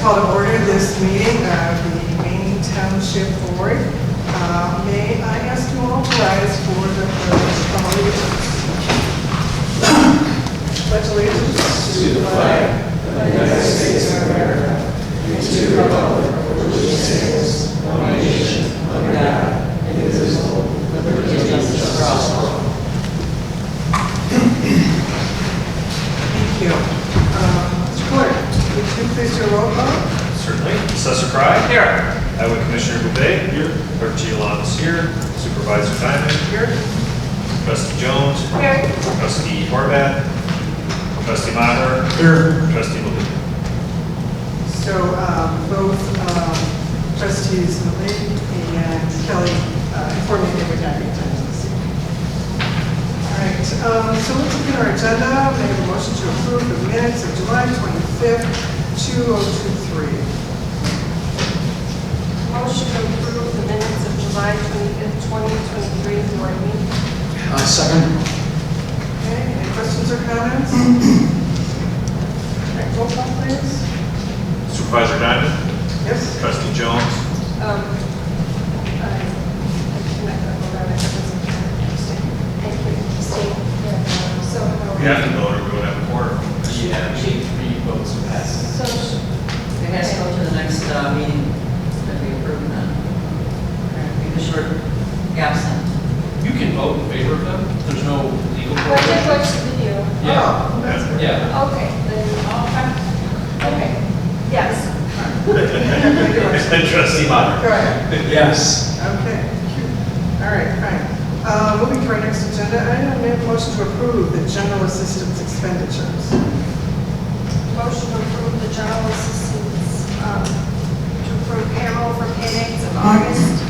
call to order this meeting of the Maine Township Board. May I ask you all to rise for the Pledge of Allegiance? Pledge allegiance to the flag of the United States of America and to the republic for which it stands, one nation, under God, indivisible, with liberty and justice for all. Thank you. Mr. Clerk, would you please do a roll call? Certainly. Assessor Cry? Here. Highway Commissioner Bouvet? Here. Clerk Giolano is here. Supervisor Diamond? Here. Trustee Jones? Here. Trustee Horvath? Trustee Maher? Here. Trustee Levine? So both trustees Levine and Kelly informed me they would not be attending this evening. All right, so let's look at our agenda. May I have a motion to approve the minutes of July 25th, 2023. Motion to approve the minutes of July 25th, 2023 board meeting. Second. Okay, any questions or comments? Okay, roll call, please. Supervisor Diamond? Yes? Trustee Jones? I'm not going to vote on it. Thank you. Stay. So, We have to vote or we would have a quorum. Yeah, she three votes pass. so It has to go to the next meeting that we approve then. Make a short absent. You can vote in favor of them. There's no legal I did prohibition. watch the video. Yeah. Oh, that's good. Yeah. Okay, then, okay, yes. And Trustee Maher? Go ahead. Yes. Okay. All right, fine. Moving to our next agenda item, may I have a motion to approve the general assistance expenditures. Motion to approve the general assistance, to approve payroll for pay dates of August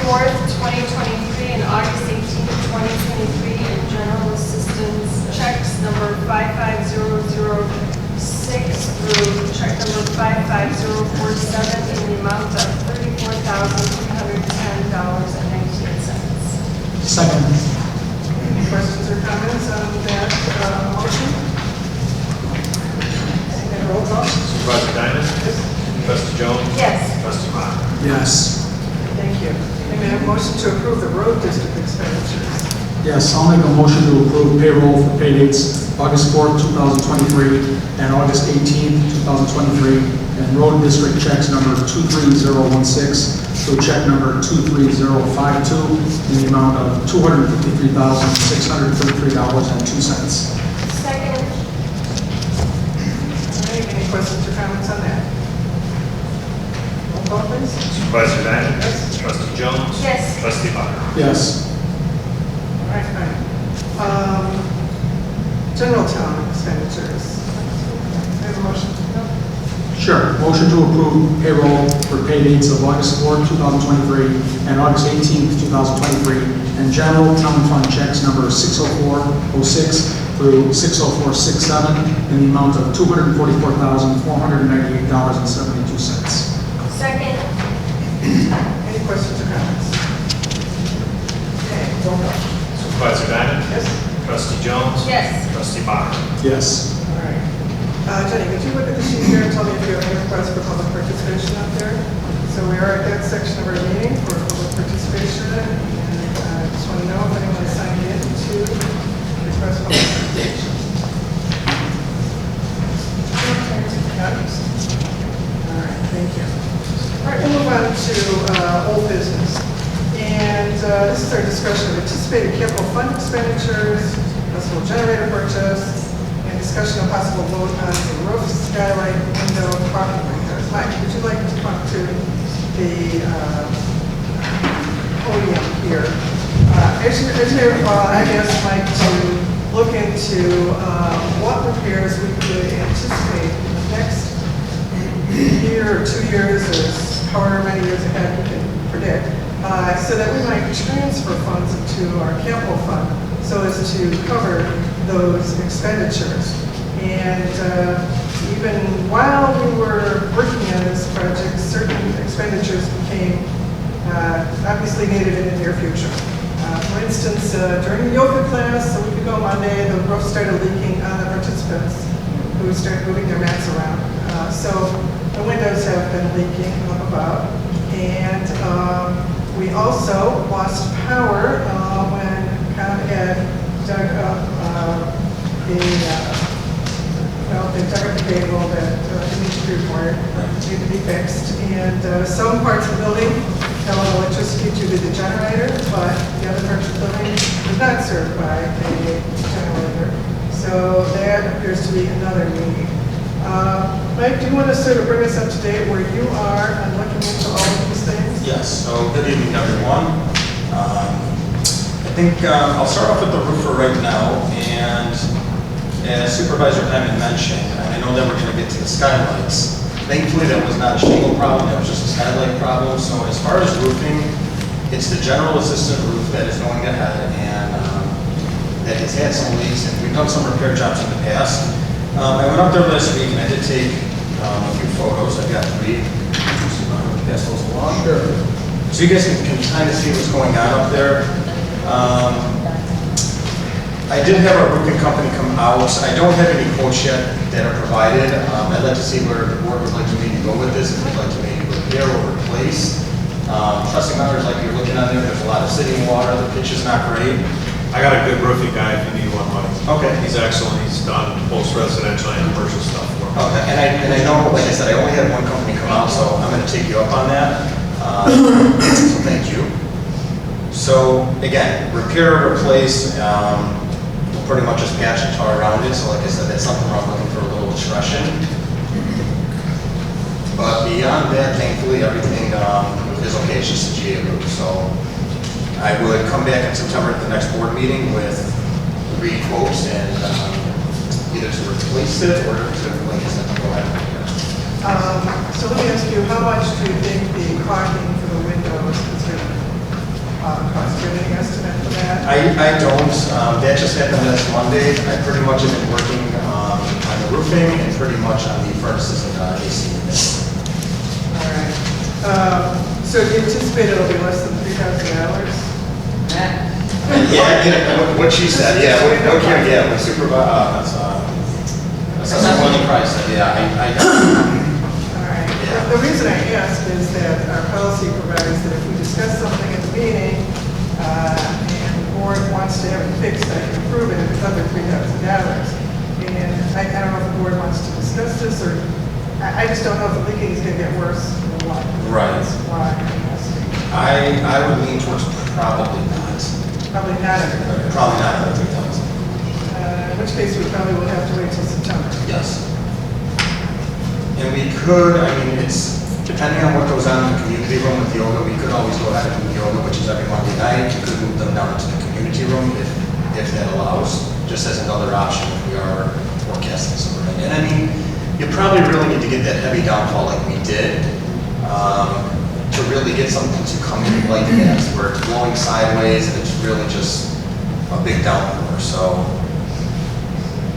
4th, 2023 and August 18th, 2023, and general assistance checks number 55006 through check number 55047 in the amount of $34,310.19. Second. Any questions or comments on that motion? And roll call. Supervisor Diamond? Trustee Jones? Yes. Trustee Maher? Yes. Thank you. And may I have a motion to approve the road district expenditures? Yes, I'll make a motion to approve payroll for pay dates August 4th, 2023 and August 18th, 2023, and road district checks number 23016 through check number 23052 in the amount of $253,633.02. Second. All right, any questions or comments on that? Roll call, please. Supervisor Diamond? Yes. Trustee Jones? Yes. Trustee Maher? Yes. All right, fine. General town expenditures. May I have a motion? Sure. Motion to approve payroll for pay dates of August 4th, 2023 and August 18th, 2023, and general town fund checks number 60406 through 60467 in the amount of $244,498.72. Second. Any questions or comments? Okay, roll call. Supervisor Diamond? Yes? Trustee Jones? Yes. Trustee Maher? Yes. All right. Jenny, would you look at the sheet here and tell me if you have any requests for public participation out there? So we are at that section of our meeting for public participation, and I just want to know if anyone signed in to express public participation. All right, thank you. All right, we'll move on to old business. And this is our discussion of anticipated capital fund expenditures, possible generator purchase, and discussion of possible vote on the roof, skylight, window, property windows. Mike, would you like to talk to the podium here? As you recall, I asked Mike to look into what repairs we could anticipate in the next year or 2 years, or however many years ahead we can predict, so that we might transfer funds into our capital fund so as to cover those expenditures. And even while we were working on this project, certain expenditures became obviously needed in the near future. For instance, during the yoga class a week ago Monday, the roof started leaking on the participants who started moving their mats around. So the windows have been leaking up above. And we also lost power when Con Ed dug up they dug up the cable that needed to be repaired, needed to be fixed. And some parts of the building have electricity due to the generator, but the other parts of the building is not served by a generator. So that appears to be another need. Mike, do you want to sort of bring us up to date where you are on looking into all of these things? Yes, so good evening, everyone. I think I'll start off with the roofer right now, and as Supervisor Diamond mentioned, I know that we're going to get to the skylights. Thankfully, that was not a shingle problem, that was just a skylight problem. So as far as roofing, it's the general assistant roof that is going ahead, and that has had some leaks, and we've done some repair jobs in the past. I went up there last week, and I did take a few photos. I've got 3. Pass those along. Sure. So you guys can kind of see what's going on up there. I did have our roofing company come out. I don't have any quotes yet that are provided. I'd like to see where the board would like to maybe go with this, if they'd like to maybe repair or replace. Trusting matters like you're looking on there's a lot of sitting water, the pitch is not great. I got a good roofing guy if you need one, Mike. Okay. He's excellent. He's done both residential and commercial stuff for me. Okay, and I know, like I said, I only had one company come out, so I'm gonna take you up on that. So thank you. So again, repair, replace, we'll pretty much just patch and tar around it. So like I said, that's something where I'm looking for a little discretion. But beyond that, thankfully, everything is okay. It's just a GA roof. So I would come back in September at the next board meeting with 3 quotes and either to replace it or to, like I said, go ahead. So let me ask you, how much do you think the caulking for the windows is going to cost? Do you have any estimate for that? I don't. That just happened last Monday. I pretty much have been working on the roofing and pretty much on the furnaces and AC units. All right. So do you anticipate it'll be less than $3,000? Yeah, what she said, yeah, when Supervisor, Assessor Wendy Price said, yeah, I All right. Yeah. The reason I ask is that our policy provides that if we discuss something at the meeting, and the board wants to have it fixed, I can approve it if it's under $3,000. And I don't know if the board wants to discuss this, or, I just don't know if the leaking is gonna get worse or what. Right. That's why I'm asking. I would lean towards probably not. Probably not under. Probably not under 3,000. In which case, we probably will have to wait till September. Yes. And we could, I mean, it's depending on what goes on in the community room with yoga, we could always go ahead and do yoga, which is every Monday night. You could move them down into the community room if that allows, just as another option if we are forecasting some rain. And I mean, you probably really need to get that heavy downfall like we did to really get something to come in like that, where it's blowing sideways and it's really just a big downpour. So.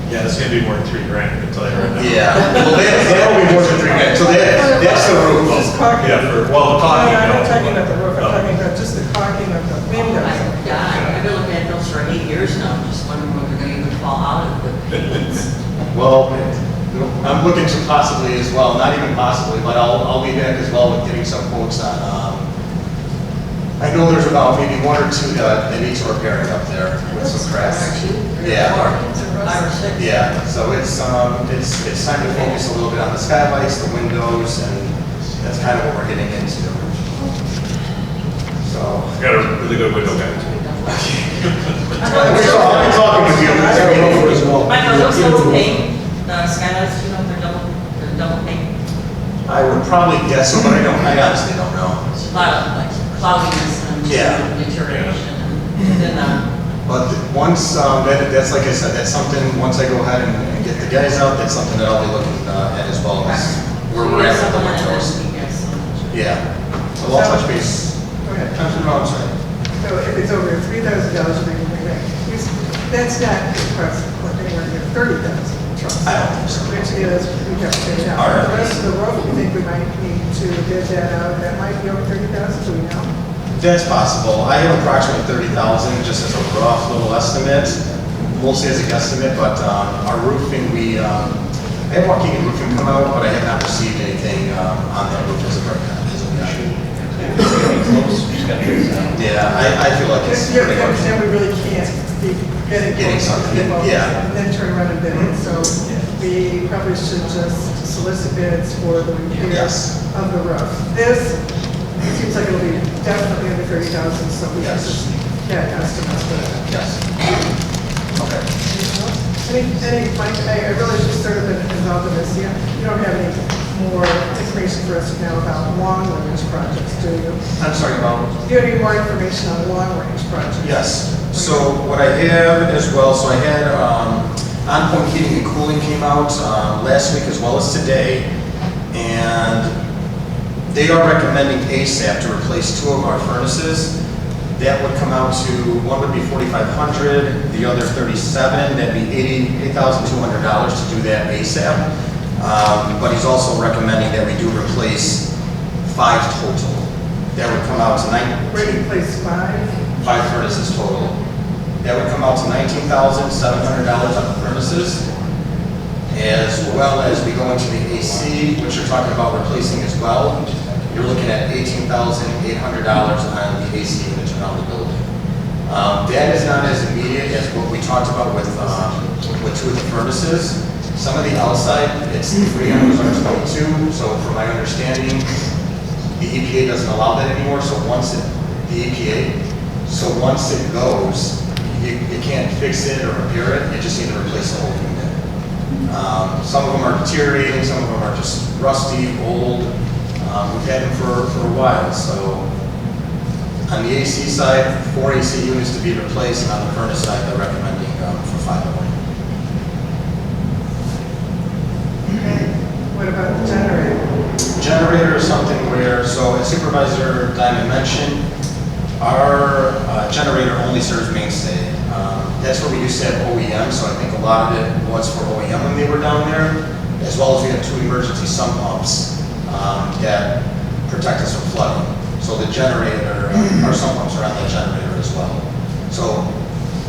Yeah, it's gonna be more than $3,000, I can tell you right now. Yeah, well, that'll be more than 3 grand. So that's the roof. Just caulking. Yeah, the No, caulking. I'm not talking no. about the roof, I'm talking about just the caulking of the Oh windows. my God, I've been looking at those for 8 years now, just wondering when they're gonna even fall out of the panes. Well, I'm looking to possibly as well, not even possibly, but I'll be back as well with getting some quotes on, I know there's about maybe 1 or 2 that need some repairing up there with some cracks. Yeah. 5 or 6. Yeah, so it's time to focus a little bit on the skylights, the windows, and that's kind of what we're getting into. So. I got a really good window guy too. I'll be talking with you. As well. I know those double pane, the skylights, you know, they're double pane. I would probably guess so, but I honestly don't know. It's a lot of like cloudiness and Yeah. deterioration. And then, But once, that's like I said, that's something, once I go ahead and get the guys out, that's something that I'll be looking at as well as where we're at with the windows. Yeah, so I'll touch base. Go ahead. I'm sorry. So if it's over $3,000, we can bring back. That's not across, anywhere near $30,000 trust. I don't think so. Which is, we have to pay it out. All right. The rest of the roof, we think we might need to bid that out, that might be over $30,000, do we know? That's possible. I have approximately 30,000 just as a rough little estimate, mostly as a guesstimate, but our roofing, we I had Waukegan Roofing come out, but I have not received anything on that roof as of right now. As of now. Close, just got this out. Yeah, I feel like it's Yeah, pretty we much. understand we really can't be Getting something, yeah. And then turn around and bid it, so we probably should just solicit bids for the repair Yes. of the roof. This seems like it'll be definitely under 30,000, so we should Yes. just get estimates for that. Yes. Okay. Mike, I really just sort of been involved in this, you don't have any more information for us now about long-range projects, do you? I'm sorry about. Do you have any more information on long-range projects? Yes, so what I have as well, so I had On-Point Heating and Cooling came out last week as well as today, and they are recommending ASAP to replace 2 of our furnaces. That would come out to, one would be $4,500, the other $37,000, that'd be $8,200 to do that ASAP. But he's also recommending that we do replace 5 total. That would come out to Ready to place 5 furnaces total. That would come out to $19,700 on the furnaces, as well as we go into the AC, which you're talking about replacing as well. You're looking at $18,800 on the AC units around the building. That is not as immediate as what we talked about with 2 of the furnaces. Some of the outside, it's 3 hours or 22, so from my understanding, the EPA doesn't allow that anymore, so once it goes, you can't fix it or repair it, you just need to replace the whole unit. Some of them are deteriorating, some of them are just rusty, old. We've had them for a while, so on the AC side, 4 AC units to be replaced, and on the furnace side, they're recommending for 5 of them. What about the generator? Generator is something where, so as Supervisor Diamond mentioned, our generator only serves mainstay. That's where we used to have OEM, so I think a lot of it was for OEM when they were down there, as well as we have 2 emergency sump pumps that protect us from flooding. So the generator, our sump pumps are on that generator as well. So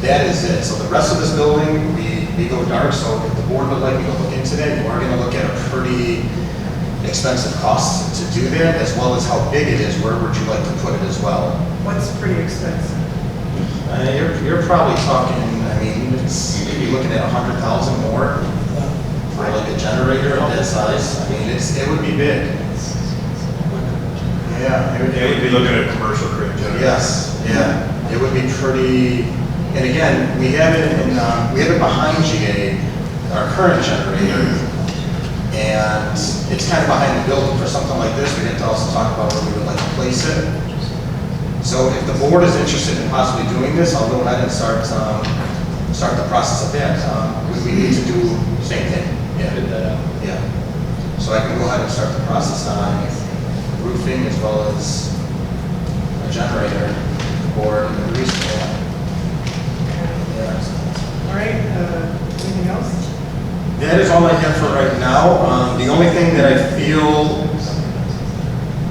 that is it. So the rest of this building, we go dark, so if the board would like me to look into that, you are going to look at a pretty expensive cost to do that, as well as how big it is. Where would you like to put it as well? What's pretty expensive? You're probably talking, I mean, you'd be looking at 100,000 more for like a generator of that size. I mean, it would be big. Yeah, it would You'd be looking at a commercial crate generator. Yes, yeah, it would be pretty, and again, we have it behind GA, our current generator, and it's kind of behind the building. For something like this, we have to also talk about where we would like to place it. So if the board is interested in possibly doing this, I'll go ahead and start the process of that. We need to do the same thing. Yeah. Yeah. So I can go ahead and start the process on roofing as well as a generator, board, and the grease trap. Yeah. All right, anything else? That is all I have for right now. The only thing that I feel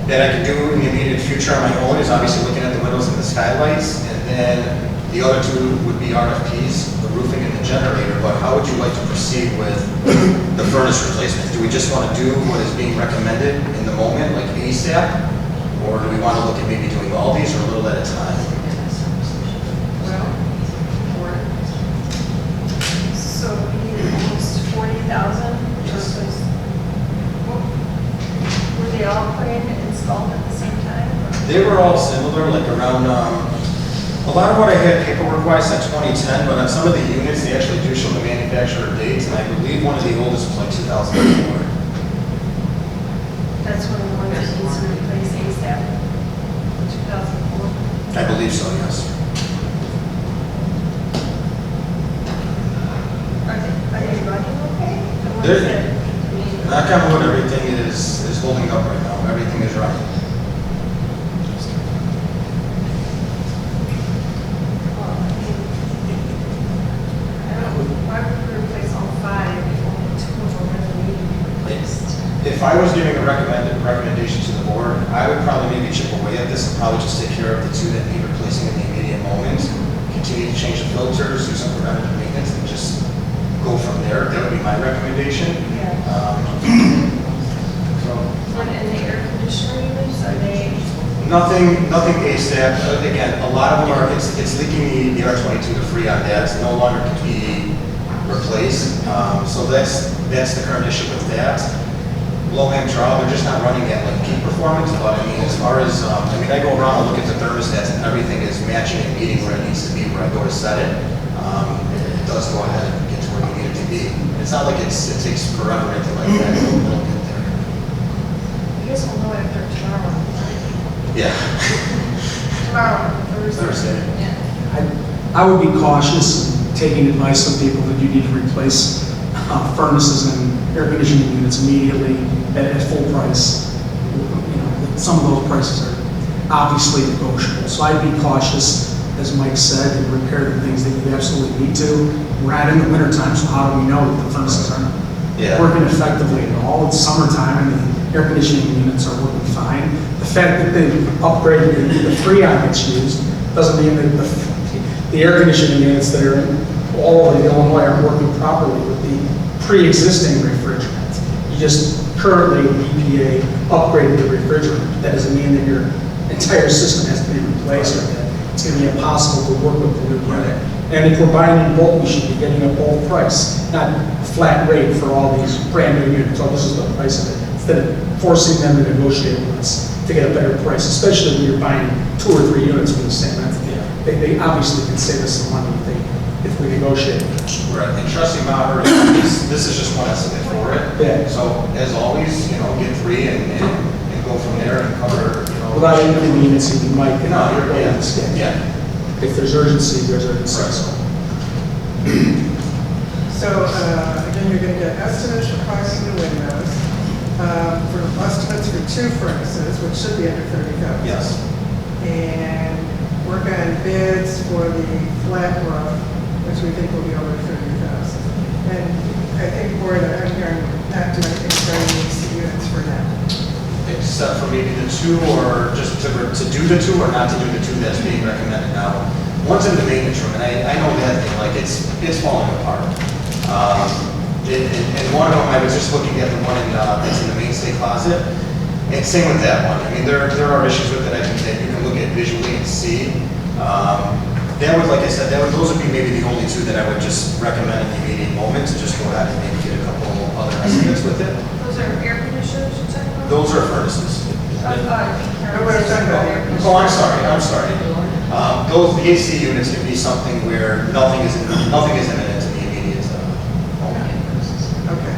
that I can do in the immediate future on my own is obviously looking at the windows and the skylights, and then the other 2 would be RFPs, the roofing and the generator. But how would you like to proceed with the furnace replacement? Do we just want to do what is being recommended in the moment, like ASAP, or do we want to look at maybe doing all these or a little at a time? Well, or, So we need almost 40,000 versus, were they all put in and installed at the same time? They were all similar, like around, a lot of what I had paperwork-wise said 2010, but on some of the units, they actually do show the manufacturer dates, and I believe one of the oldest was like 2004. That's when the one that needs to replace ASAP, 2004. I believe so, yes. Are they running okay? The ones They're- that- Knock on wood, everything is holding up right now. Everything is running. Well, I mean, I don't know, why would we replace all 5 if only 2 of them really need to be replaced? If I was giving a recommendation to the board, I would probably maybe chip away at this and probably just take care of the 2 that need replacing in the immediate moment. Continue to change the filters, do some preventative maintenance, and just go from there. That would be be my recommendation. So, And the air conditioner units, are they? nothing ASAP. Again, a lot of them are, it's leaking the R22 to Freon. That's no longer to be replaced. So that's the current issue with that. Low-hand trial, they're just not running at like peak performance, but I mean, as far as, I go around and look at the thermostats and everything is matching and meeting where it needs to be, where I go to set it. It does go ahead and get to where you need it to be. It's not like it takes forever or anything like that. It'll get there. You guys will know after tomorrow. Yeah. Tomorrow, Thursday. Yeah. I would be cautious taking advice from people that you need to replace furnaces and air conditioning units immediately at full price. Some of those prices are obviously negotiable. So I'd be cautious, as Mike said, and repair the things that you absolutely need to. We're not in the winter time, so how do we know that the furnaces aren't working effectively at all? It's summertime and the air conditioning units are working fine. The fact that they upgraded the Freon that's used doesn't mean that the air conditioning units that are all over Illinois aren't working properly with the pre-existing refrigerant. You just currently, EPA upgraded the refrigerant. That doesn't mean that your entire system has to be replaced or that it's going to be impossible to work with the new unit. And if we're buying in bulk, we should be getting a bulk price, not a flat rate for all these brand new units. Oh, this is the price of it. Instead of forcing them to negotiate with us to get a better price, especially when you're buying 2 or 3 units for the same entity. They obviously can save us some money if we negotiate. Right, and trust me, Maher, this is just one estimate for it. Yeah. So as always, get 3 and go from there and cover, Without inconveniencing Mike. No, you're right. Yeah. If there's urgency, there's urgency. Right. So, again, you're gonna get estimates for costing the windows, for estimates for 2 furnaces, which should be under 30,000. Yes. And work on bids for the flat roof, which we think will be over 30,000. And I think we're I'm hearing not do anything regarding these units for now. Except for maybe the 2, or just to do the 2 or not to do the 2 that's being recommended now. One's in the maintenance room, and I know that thing, like it's falling apart. And one of them, I was just looking at the one that's in the mainstay closet, and same with that one. I mean, there are issues with it that you can look at visually and see. That would, like I said, those would be maybe the only 2 that I would just recommend in the immediate moment to just go ahead and maybe get a couple other estimates with it. Those are air conditioners you're talking about? Those are furnaces. Oh, I'm sorry. The AC units can be something where nothing is imminent to the immediate moment. Okay.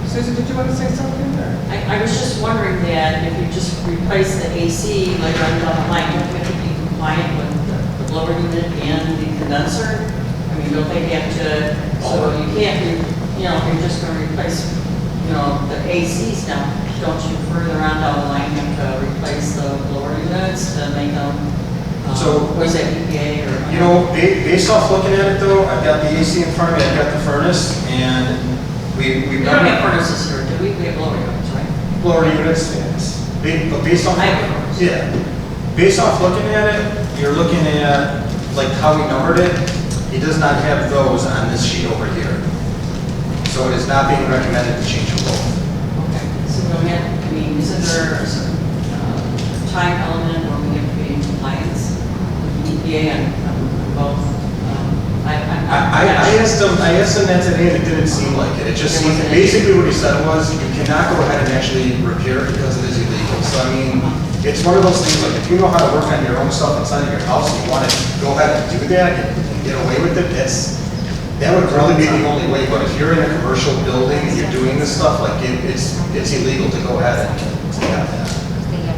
Susan, did you want to say something there? I was just wondering that if you just replace the AC, like on the line, don't you have to be compliant with the blower unit and the condenser? I mean, don't they have to, so you can't, if you're just going to replace, the ACs now, don't you further on down the line have to replace the blower units to make them, was that EPA or? Based off looking at it though, I've got the AC in front of me, I've got the furnace, and we don't have furnaces here, do we? We have blower units, right? blower units, yes. But based off, I have a furnace. yeah, based off looking at it, you're looking at like how we numbered it. He does not have those on this sheet over here, so it is not being recommended to change them both. Okay, so we don't have, isn't there a certain time element where we have to be in compliance with the EPA on both? I asked him that today, and it didn't seem like it. It just seemed, basically what he said was, you cannot go ahead and actually repair it because it is illegal. So I mean, it's one of those things, like if you know how to work on your own stuff inside of your house, and you want to go ahead and do that and get away with it, that would really be the only way. But if you're in a commercial building and you're doing this stuff, like it's illegal to go ahead and have that.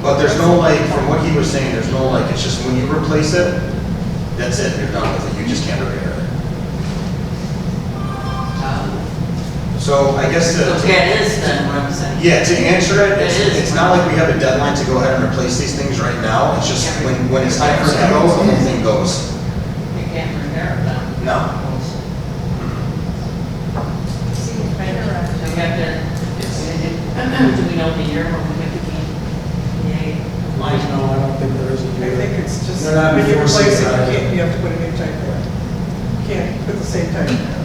But there's no from what he was saying, there's no it's just when you replace it, that's it, you're done with it, you just can't repair it. So I guess So that is then what I'm saying. yeah, to answer it, it's is. not like we have a deadline to go ahead and replace these things right now. It's just when it's time for it to go, the whole thing goes. You can't repair it then. No. So you have to, do we know the year when we have to be EPA compliant? No, I don't think there is a I think it's just, They're not when you enforcing replace it, that. you have to put a new type there. You can't put the same type there.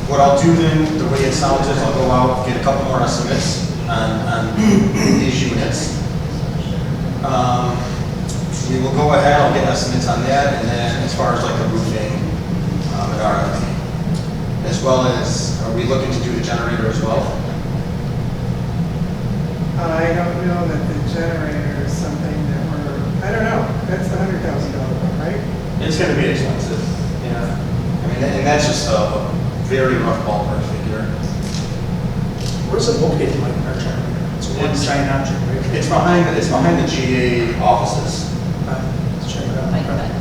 What I'll do then, the way it sounds is I'll go out, get a couple more estimates on these units. We will go ahead, I'll get estimates on that, and then as far as like the roofing, and RFP, as well as, are we looking to do the generator as well? I don't know that the generator is something that I don't know, that's the $100,000 one, right? It's gonna be expensive, yeah. I mean, and that's just a very rough ballpark figure. Where's it located, like, our generator? It's one It's- giant object, right? It's behind the GA offices. Let's check it out. Like that.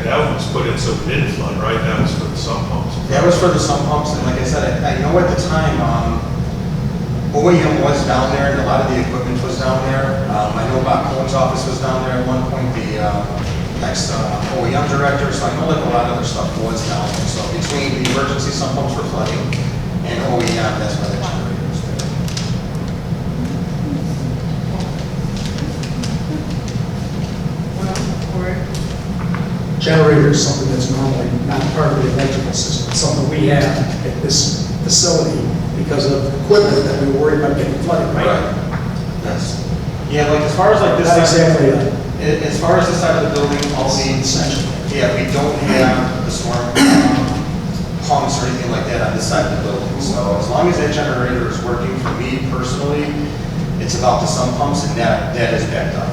That was put in so it didn't flood, right? That was for the sump pumps. That was for the sump pumps, and like I said, I know at the time, OEM was down there, and a lot of the equipment was down there. I know Bob Cohen's office was down there at one point, the ex-OEM director, so I know like a lot of other stuff was down there. So between the emergency sump pumps for flooding and OEM, that's why the generator was there. Well, or, Generator is something that's normally not part of the electrical system. It's something we have at this facility because of equipment that we were worried about getting flooded, right? Yes. Yeah, like as far as like this. Not exactly. As far as this side of the building, all the, Essential. yeah, we don't have the storm pumps or anything like that on this side of the building. So as long as that generator is working for me personally, it's about the sump pumps, and that is backed up.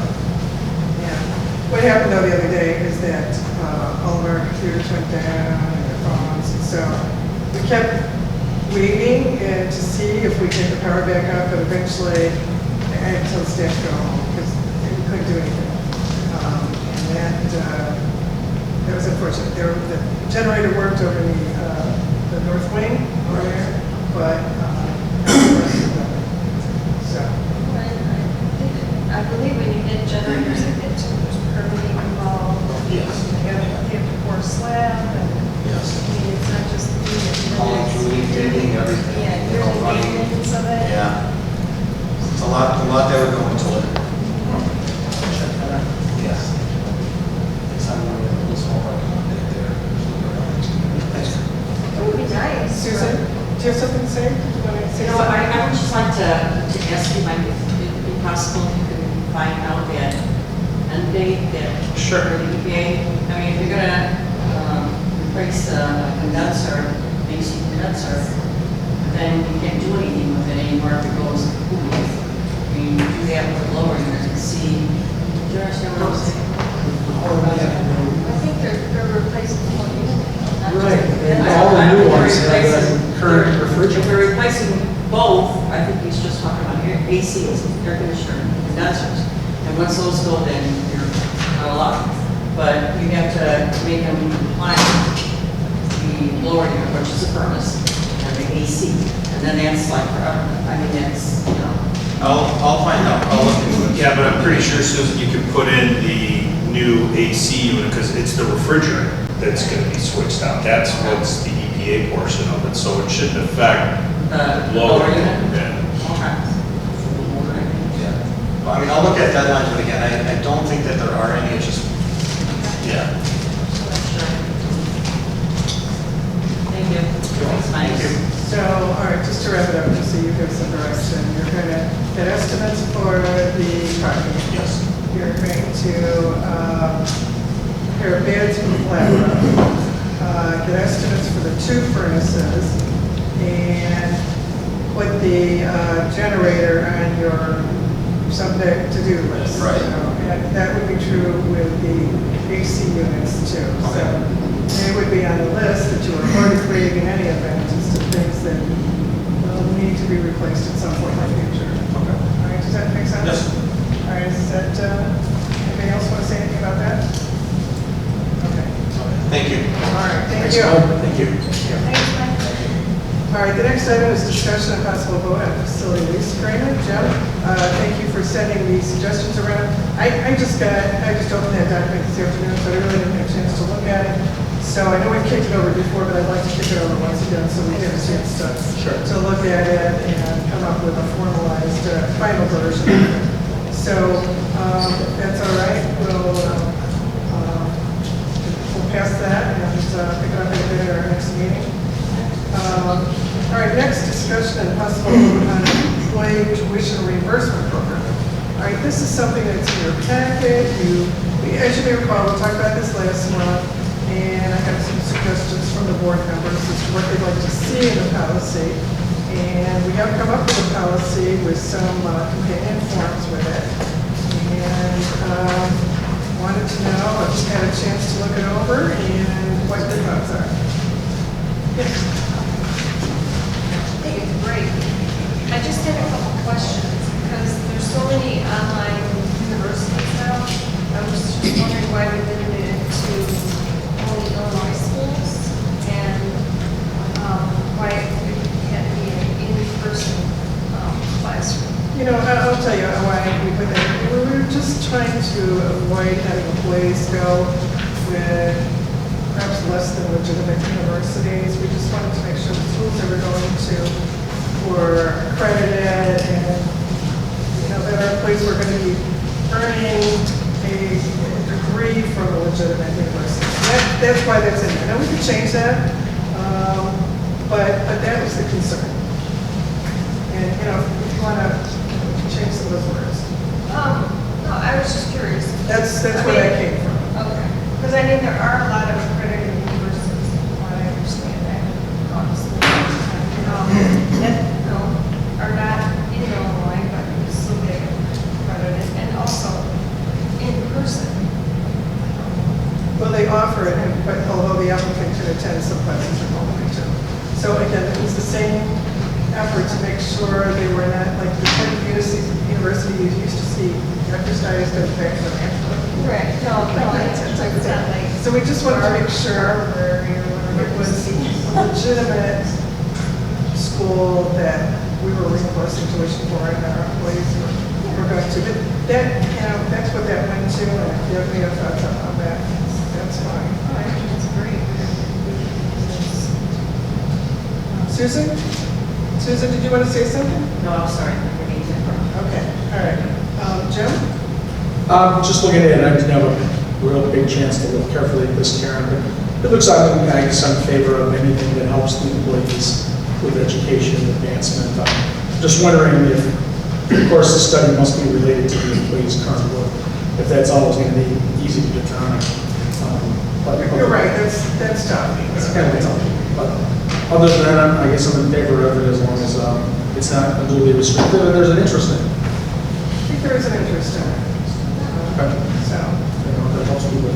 yeah. What happened though the other day is that all of our computers went down and our phones, and so we kept waiting and to see if we get the power back up, but eventually I had to tell the staff to go home because we couldn't do anything. And that was unfortunate. The generator worked over in the north wing over there, but not the rest of the building. So, I believe when you get generators, there's permitting involved. Yes. You have to pour slab, and Yes. I mean, it's not just the unit. Calling, Julie, digging, everything. Yeah, you know, there's running. maintenance of it. Yeah. It's a lot that would go into it. Check that out. Yes. It's on the little small parking lot back there. Thanks. It would be nice. Susan, do you have something to say? Do you want to say You know, something? I would just like to ask you, Mike, if it would be possible if you could find out that end date that. Sure. For the EPA, I mean, if you're gonna replace a condenser, AC condenser, then you can't do anything with it anymore if it goes cool. I mean, you do that with lower units, and see, do you understand what I'm saying? I think they're replacing the whole unit. not just Right, the and condenser. all the I new don't think ones they're have replacing- that current If refrigerant. they're replacing both, I think he's just talking about ACs, air conditioner, condensers. And once those go, then you're not allowed. But you have to make them compliant with the lower unit, which is a furnace, and the AC. And then that's like forever. I mean, that's, you know. I'll find out. I'll look into it. Yeah, but I'm pretty sure, Susan, you can put in the new AC unit, because it's the refrigerant that's gonna be switched out. That's what's the EPA portion of it, so it shouldn't affect The lower lower unit. unit? Yeah. Okay. Yeah. Well, I mean, I'll look at deadlines, but again, I don't think that there are any, it's just, yeah. Thank you. Thanks, Mike. So, all right, just to wrap it up, just so you give some direction, you're going to get estimates for the parking. Yes. You're going to prepare bids for the flat roof, get estimates for the 2 furnaces, and put the generator on your someday to-do list. Right. So, and that would be true with the AC units too. So they would be on the list that you are already creating in any event, just the things that will need to be replaced at some point in the future. Okay. All right, does that make sense? Yes. All right, is that, anybody else want to say anything about that? Okay. Thank you. All right, thank Thanks, you. Bob. Thank you. Thanks, Mike. All right, the next item is discussion and possible vote on facility lease agreement. Jim, thank you for sending these suggestions around. I just opened that document this afternoon, so I really didn't have a chance to look at it. So I know we've kicked it over before, but I'd like to kick it over once again, so we get a chance to look at it and come up with a formalized final version of it. So, if that's all right, we'll All right, next discussion and possible vote on employee tuition reimbursement program. All right, this is something that's in your packet. As you may recall, we talked about this last month, and I have some suggestions from the board members as to what they'd like to see in the policy. And we have come up with a policy with some companion forms with it. And wanted to know if you had a chance to look it over and what your thoughts are. Yes. I think it's great. I just had a couple questions, because there's so many online universities now. I was just wondering why we limited it to only Illinois schools, and why it can't be an in-person classroom. You know, I'll tell you why we put that. We were just trying to avoid having employees go with perhaps less than legitimate universities. We just wanted to make sure the schools they were going to were accredited and, you know, that our employees were going to be earning a degree from a legitimate university. That's why that's in there. Now, we could change that, but that was the concern. And, you know, if you want to change some of those words. No, I was just curious. That's where that came from. Okay. Because I mean, there are a lot of accredited universities, from what I understand, I haven't gone to school. That, are not in Illinois, but still get accredited, and also in person. Well, they offer it, but although the applicant can attend some classes remotely too. So again, it was the same effort to make sure they were not like the kind of university you used to see, Dr. Steyer's going back to the Right. No, it's not like. So we just wanted to make sure it was a legitimate school that we were reimbursing tuition for and our employees were going to. But that, you know, that's what that went to, and if you have any other thoughts on that, that's fine. I think it's great. Susan? Susan, did you want to say something? No, I'm sorry. Okay, all right. Jim? Just looking at it, I didn't have a real big chance to look carefully at this, Karen, but it looks like I guess I'm in favor of anything that helps the employees with education and advancement. Just wondering if, of course, the study must be related to the employee's current work, if that's always going to be easy to determine. But You're right, that's tough. It's kind of tough. But other than that, I guess I'm in favor of it as long as it's not unduly restrictive and there's an interest in it. I think there is an interest in it. Okay. So, You know, that helps people,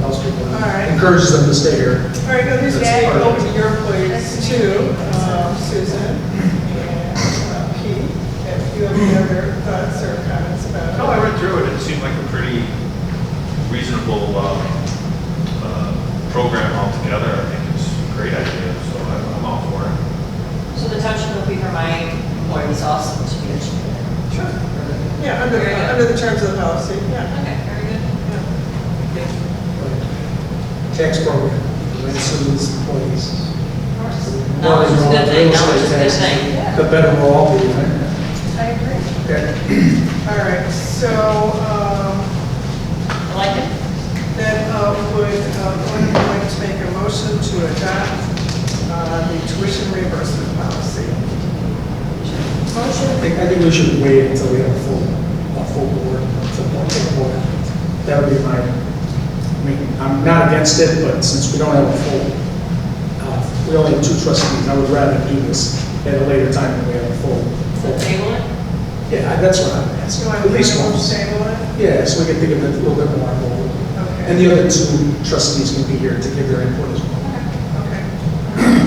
All right. encourages them to stay here. all right, now these will That's part of go it. to your place too, Susan and Pete. If you have any other thoughts or comments about it. No, I read through it. It seemed like a pretty reasonable program altogether. I think it's a great idea, so I'm all for it. So the township will be for my employees also to be educated. Sure. Yeah, under the terms of the policy, yeah. Okay, very good. Tax program, when Susan's employees. Knowledge is a good thing, knowledge is a good thing. The better we'll all be, right? I agree. Okay. All right, so, I like it. then would one like to make a motion to adopt the tuition reimbursement policy? Motion. I think we should wait until we have a full board, board. That would be I mean, I'm not against it, but since we don't have a full, we only have 2 trustees, I would rather do this at a later time when we have a full. Table it? Yeah, that's what I'm asking. You want At to least make a once. table it? Yeah, so we can think of it a little bit more. Okay. And the other 2 trustees can be here to give their input as well. Okay.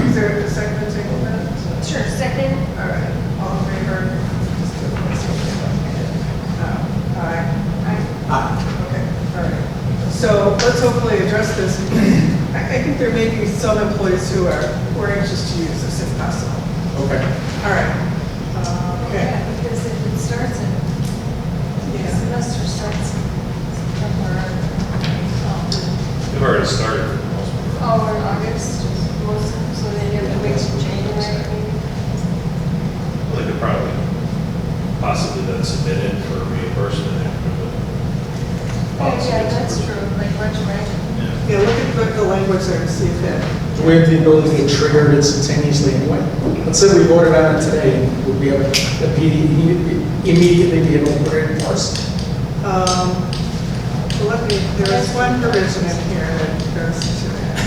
Is there a second to table that? Sure, second. All right, all in favor? Just do it. Aye. Okay, all right. So let's hopefully address this. I think there may be some employees who are anxious to use this if possible. Okay. All right. Okay. Yeah, because if it starts in, the semester starts in September. They've already started for the most part. Oh, in August, most, so then you have to wait till January, maybe? Well, they could probably possibly then submit it for reimbursement after the policy. Yeah, gets that's approved. true, like retroactive. Yeah. Yeah, look at the language there and see if that We have the ability to trigger it instantaneously anyway. Let's say we voted on it today, would we have immediately be able to put it in force? There is one provision in here that goes to that.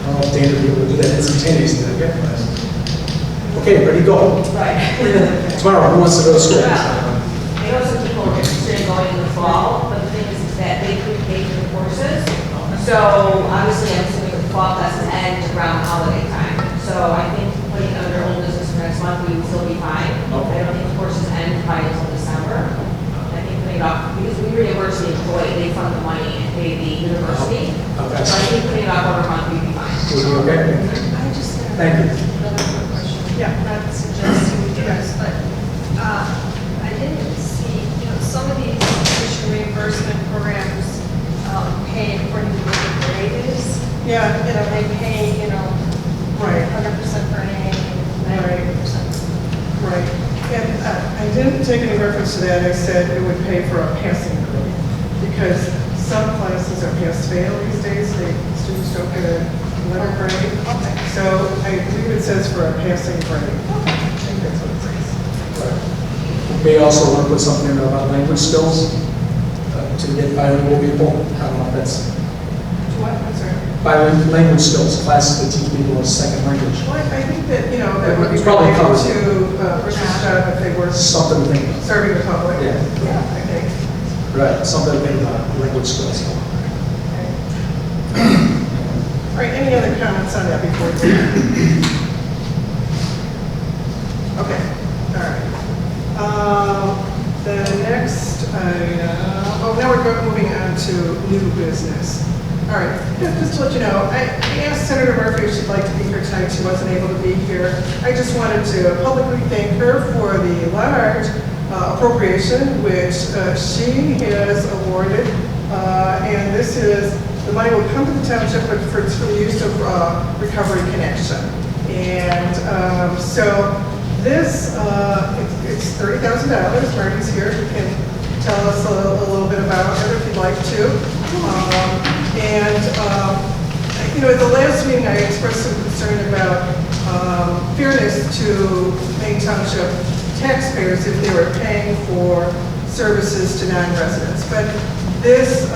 I don't know if Dana would be able to do that instantaneously, okay? Okay, ready, go. Right. Tomorrow, who wants to go to school? I know some people are interested in going in the fall, but the thing is that they could pay for the courses. So obviously, I'm assuming the fall classes end around holiday time. So I think putting under old business for next month, we would still be fine. I don't think the courses end probably until December. I think putting it off, because we reimburse the employee, they fund the money and pay the university. Okay. So I think putting it off over a month, we'd be fine. Okay? I just have Thank you. another quick question. Yeah. Not suggesting you guys, but I didn't see, some of these tuition reimbursement programs pay according to what the grade is. Yeah, They pay, right, 100% for an A, 90%. right. And I didn't take any reference to that. I said it would pay for a passing grade because some classes are pass fail these days. Students don't get a letter grade. Okay. So I believe it says for a passing grade. I think that's what it says. We may also want to put something in about language skills to get bilingual people. I don't know if that's What? I'm sorry. bilingual language skills, classes that teach people a second language. Well, I think that, that would be It's probably related covered. to person's job if they were Something to think about. serving the public. Yeah. Yeah, I think. Right, something to think about, language skills. All right, any other comments on that before we go? Okay, all right. The next, now we're moving on to new business. All right, just to let you know, I asked Senator Murphy if she'd like to be here tonight. She wasn't able to be here. I just wanted to publicly thank her for the large appropriation which she has awarded. And this is, the money will come to the township for the use of Recovery Connection. And so this, it's $30,000. Marty's here. He can tell us a little bit about it if you'd like to. At the last meeting, I expressed some concern about fairness to Maine Township taxpayers if they were paying for services to non-residents. But this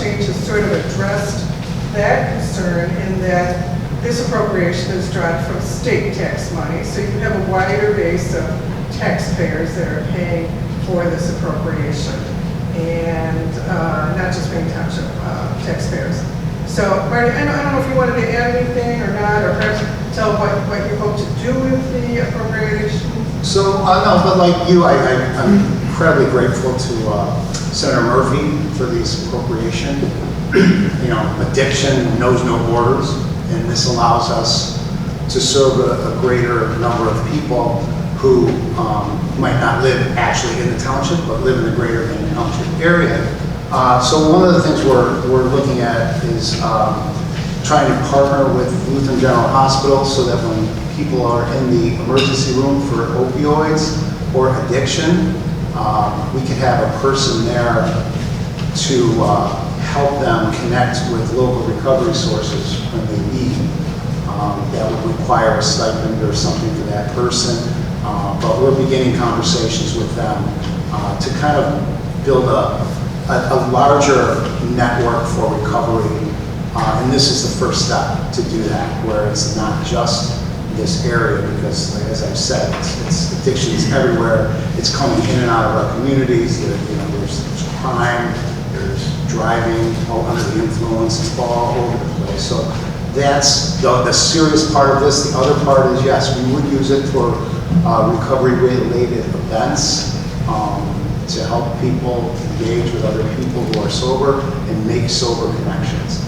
change has sort of addressed that concern in that this appropriation is drawn from state tax money. So you have a wider base of taxpayers that are paying for this appropriation, and not just Maine Township taxpayers. So, Marty, I don't know if you wanted to add anything or not, or perhaps tell what you hope to do with the appropriation. So, no, but like you, I'm incredibly grateful to Senator Murphy for this appropriation. Addiction knows no borders, and this allows us to serve a greater number of people who might not live actually in the township, but live in the greater Maine Township area. So one of the things we're looking at is trying to partner with Lutheran General Hospital so that when people are in the emergency room for opioids or addiction, we can have a person there to help them connect with local recovery sources when they need. That would require a stipend or something for that person. But we're beginning conversations with them to kind of build a larger network for recovery. And this is the first step to do that, where it's not just this area, because as I've said, it's addictions everywhere. It's coming in and out of our communities. There's crime, there's driving under the influence, it's all over the place. So that's the serious part of this. The other part is, yes, we would use it for recovery-related events to help people engage with other people who are sober and make sober connections.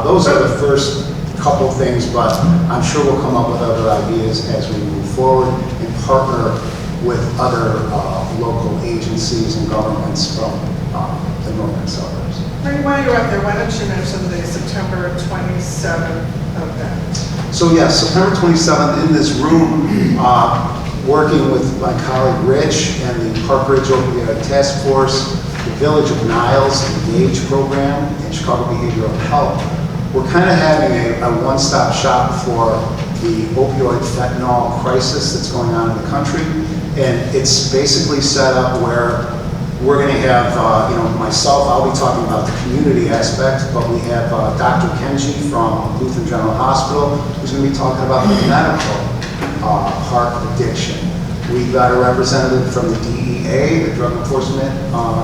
Those are the first couple things, but I'm sure we'll come up with other ideas as we move forward and partner with other local agencies and governments from the northern suburbs. While you're up there, why don't you mention the September 27th event? So yes, September 27th in this room, working with my colleague Rich and the Park Ridge Opioid Task Force, the Village of Niles Engage program, and Chicago Behavioral Health, we're kind of having a one-stop shop for the opioid fentanyl crisis that's going on in the country. And it's basically set up where we're going to have, myself, I'll be talking about the community aspect, but we have Dr. Kenji from Lutheran General Hospital, who's going to be talking about the medical part of addiction. We've got a representative from the DEA, the Drug Enforcement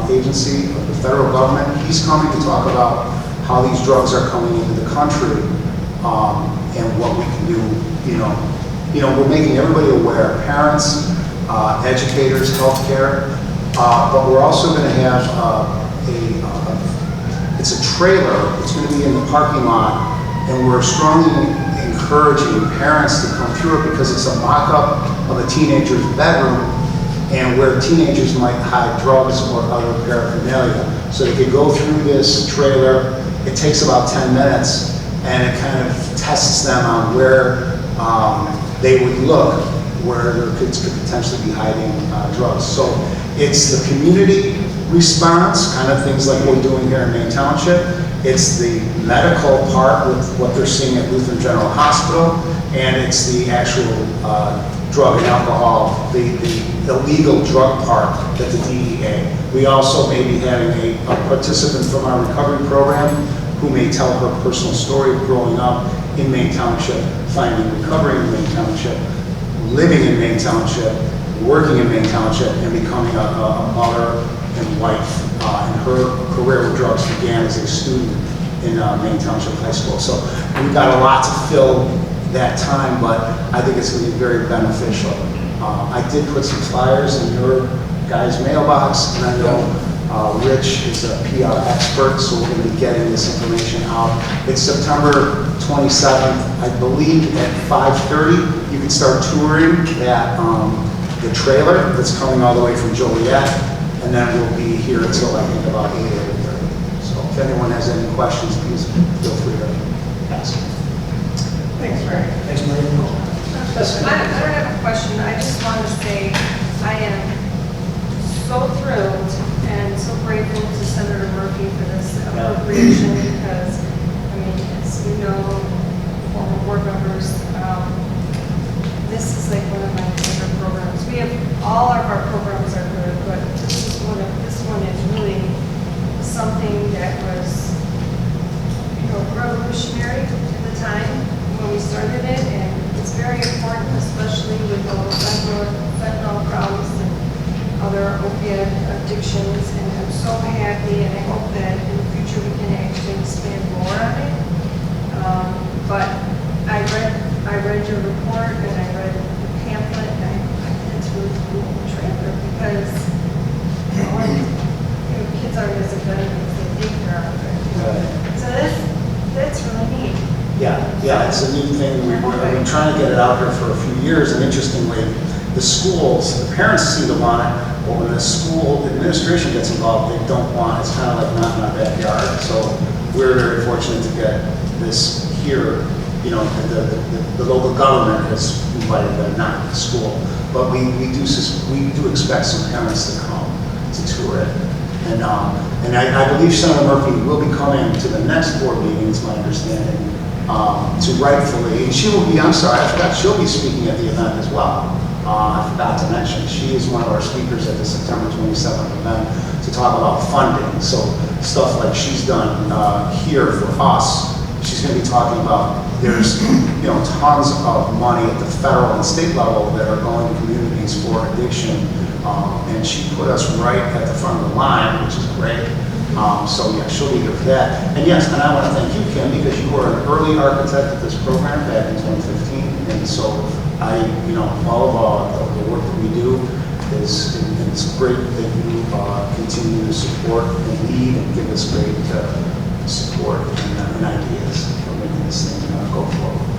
Agency of the federal government. He's coming to talk about how these drugs are coming into the country and what we can do. We're making everybody aware, parents, educators, healthcare, but we're also going to have it's a trailer. It's going to be in the parking lot, and we're strongly encouraging parents to come through it because it's a mock-up of a teenager's bedroom and where teenagers might hide drugs or other paraphernalia. So they could go through this trailer. It takes about 10 minutes, and it kind of tests them on where they would look, where their kids could potentially be hiding drugs. So it's the community response, kind of things like we're doing here in Maine Township. It's the medical part with what they're seeing at Lutheran General Hospital, and it's the actual drug and alcohol, the illegal drug part at the DEA. We also may be having a participant from our recovery program who may tell her personal story of growing up in Maine Township, finding recovery in Maine Township, living in Maine Township, working in Maine Township, and becoming a mother and wife. And her career with drugs began as a student in Maine Township High School. So we've got a lot to fill that time, but I think it's going to be very beneficial. I did put some flyers in your guys' mailbox, and I know Rich is a PR expert, so we're going to be getting this information out. It's September 27th, I believe, at 5:30. You can start touring that the trailer that's coming all the way from Joliet, and then we'll be here until I think about 8 or 8:30. So if anyone has any questions, please feel free to ask. Thanks, Mary. Thanks, Mary. I don't have a question. I just want to say I am so thrilled and so grateful to Senator Murphy for this appropriation because, as you know, former board members, this is like one of my favorite programs. We have, all of our programs are good, but this one is really something that was, revolutionary at the time when we started it, and it's very important, especially with all the fentanyl problems and other opiate addictions, and I'm so happy, and I hope that in the future we can actually expand more on it. But I read your report, and I read the pamphlet, and I think it's really cool trailer because kids aren't as offended as they think they are. So that's really neat. Yeah, it's a new thing. We've been trying to get it out here for a few years, and interestingly, the schools, the parents seem to want it, but when the school administration gets involved, they don't want it. It's kind of like not in our backyard. So we're very fortunate to get this here. The local government has invited them, not the school, but we do expect some parents to come to tour it. And I believe Senator Murphy will be coming to the next board meeting, is my understanding, to rightfully, and she will be, I'm sorry, I forgot, she'll be speaking at the event as well. I forgot to mention, she is one of our speakers at the September 27th event to talk about funding. So stuff like she's done here for us, she's going to be talking about, there's tons of money at the federal and state level that are going to communities for addiction. And she put us right at the front of the line, which is great. So yeah, she'll be here for that. And yes, and I want to thank you, Kim, because you were an early architect of this program back in 2015. And so all of the work that we do it's great that you continue to support and lead and give us great support and ideas for making this thing go forward.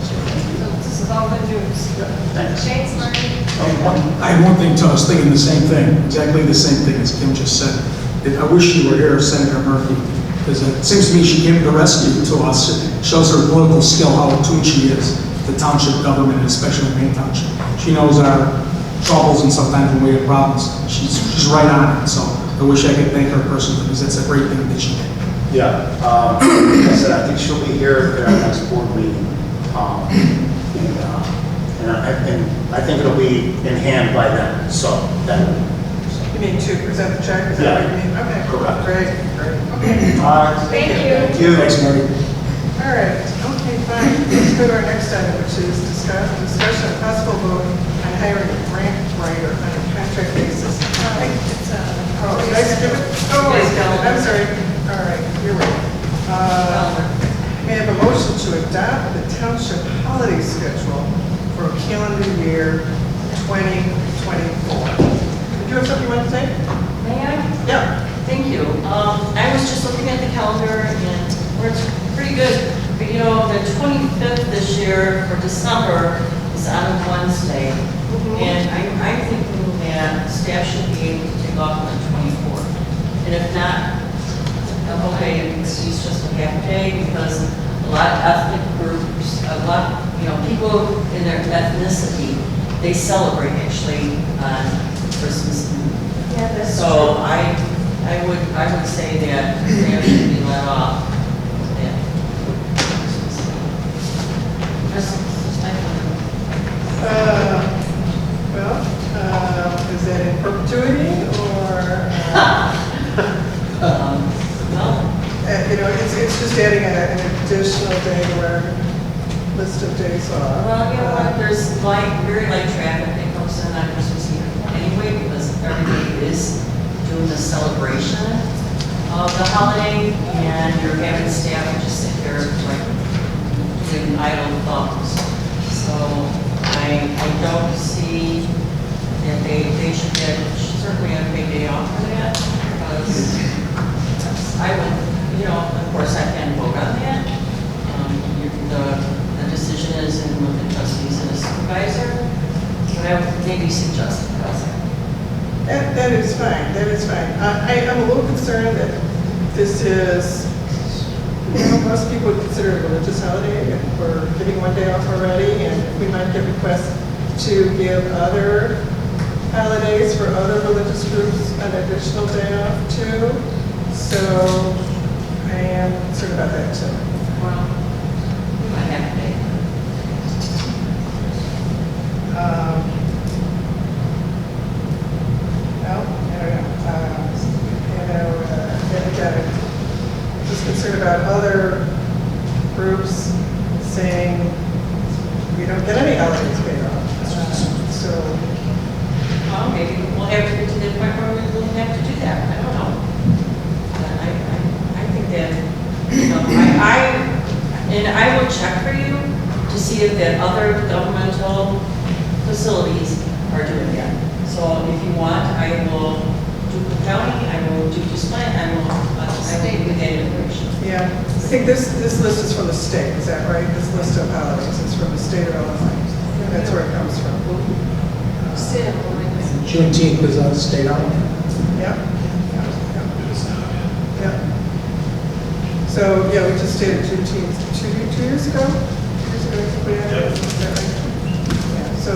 So thank you. This is all good news. Thanks. Thanks, Marty. I had one thing, too. I was thinking the same thing, exactly the same thing as Kim just said. I wish you were here, Senator Murphy, because it seems to me she came to the rescue to us. It shows her political skill, how attuned she is to township government, especially Maine Township. She knows our troubles and sometimes when we have problems. She's right on it. So I wish I could thank her personally because that's a great thing that she did. Yeah, like I said, I think she'll be here at our next board meeting. And I think it'll be in hand by then, so that. You mean to present the check, is that what you mean? Okay. Correct. Great, okay. Thank you. Thank you. Thanks, Marty. All right, okay, fine. Let's go to our next item, which is discussion and possible vote on hiring a grant writer on a contract basis. Oh, did I skip it? Oh, I skipped it. I'm sorry. All right, you're right. May I have a motion to adopt the township holiday schedule for calendar year 2024? Did you have something you want to say? May I? Yeah. Thank you. I was just looking at the calendar and it's pretty good. But you know, the 25th this year for December is on a Wednesday. And I'm thinking that staff should be able to take off on the 24th. And if not, I'm okay, it's just a half day because a lot of ethnic groups, a lot, you know, people in their ethnicity, they celebrate actually on Christmas Eve. Yeah, that's So I would say that staff should be let off. Yeah. That's my point. Is that in perpetuity or? Well, You know, it's just adding an additional day to our list of days off. well, you know what, there's very light traffic that comes in on Christmas Eve anyway, because everybody is doing the celebration of the holiday, and you're having staff just sit there like doing idle thumbs. So I don't see that they should get certainly a big day off for that, because I would, you know, of course I can vote on that. The decision is in with the trustees and the supervisor, but I would maybe suggest the president. That is fine, that is fine. I'm a little concerned that this is, you know, most people consider it a religious holiday, and we're giving one day off already, and we might get requests to give other holidays for other religious groups an additional day off too. So I am concerned about that too. Well, we might have to pay. Well, I don't know. And again, I'm just concerned about other groups saying we don't get any holidays paid off. So, Well, maybe we'll have to get to the point where we will have to do that. I don't know. I think that, you know, I will check for you to see if that other governmental facilities are doing that. So if you want, I will do the county, I will do display, I will give you that information. yeah, I think this list is from the state, is that right? This list of holidays is from the state of Illinois. That's where it comes from. State of Illinois. Juneteenth is a state holiday. Yep. Yep. So, yeah, we just did Juneteenth two years ago? 2 years ago, I think we had it. Is that right? Yeah, so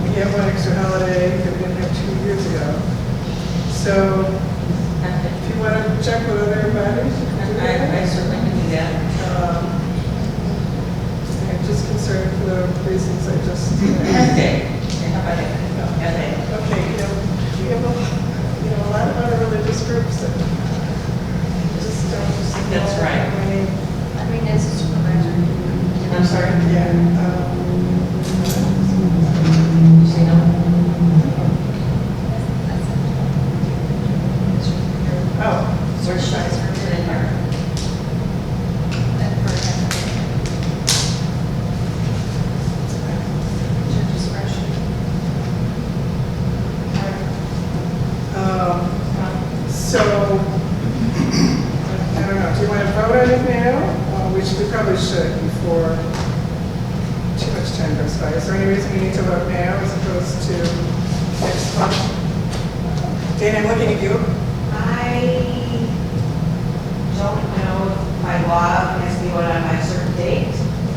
we have one extra holiday that we didn't have 2 years ago. So if you want to check with other bodies, you can do that. I certainly can do that. I'm just concerned for the reasons I just. Okay. How about it? Okay. Okay, you know, we have a lot of other religious groups that just don't. That's right. I mean, as a supervisor. I'm sorry? Yeah. You say no? Oh, Where should I put it in here? so, I don't know, do you want to vote on it now? We probably should before too much time goes by. Is there any reason we need to vote now as opposed to next month? Dana, I'm looking at you. I don't know if my law has to be voted on by a certain date,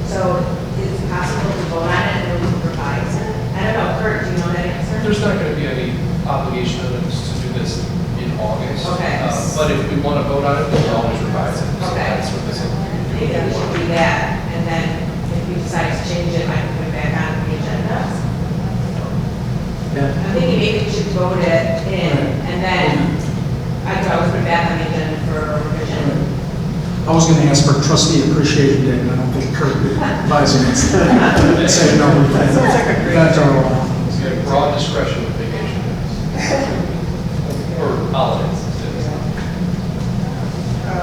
so is it possible to vote on it and then we can revise it? I don't know, Kurt, do you know that answer? There's not going to be any obligation of us to do this in in August. Okay. But if we want to vote on it, we'll always revise it. So Okay. that's what this is. Maybe we should do that, and then if we decide to change it, I can put it back on the agenda. Yeah. I'm thinking maybe we should vote it in, and then I could always put it back on the agenda for revision. I was going to ask for trustee appreciation day, but I don't think Kurt would advise me. Say no. Sounds like a great That's our law. It's got broad discretion with vacation days. Or holidays.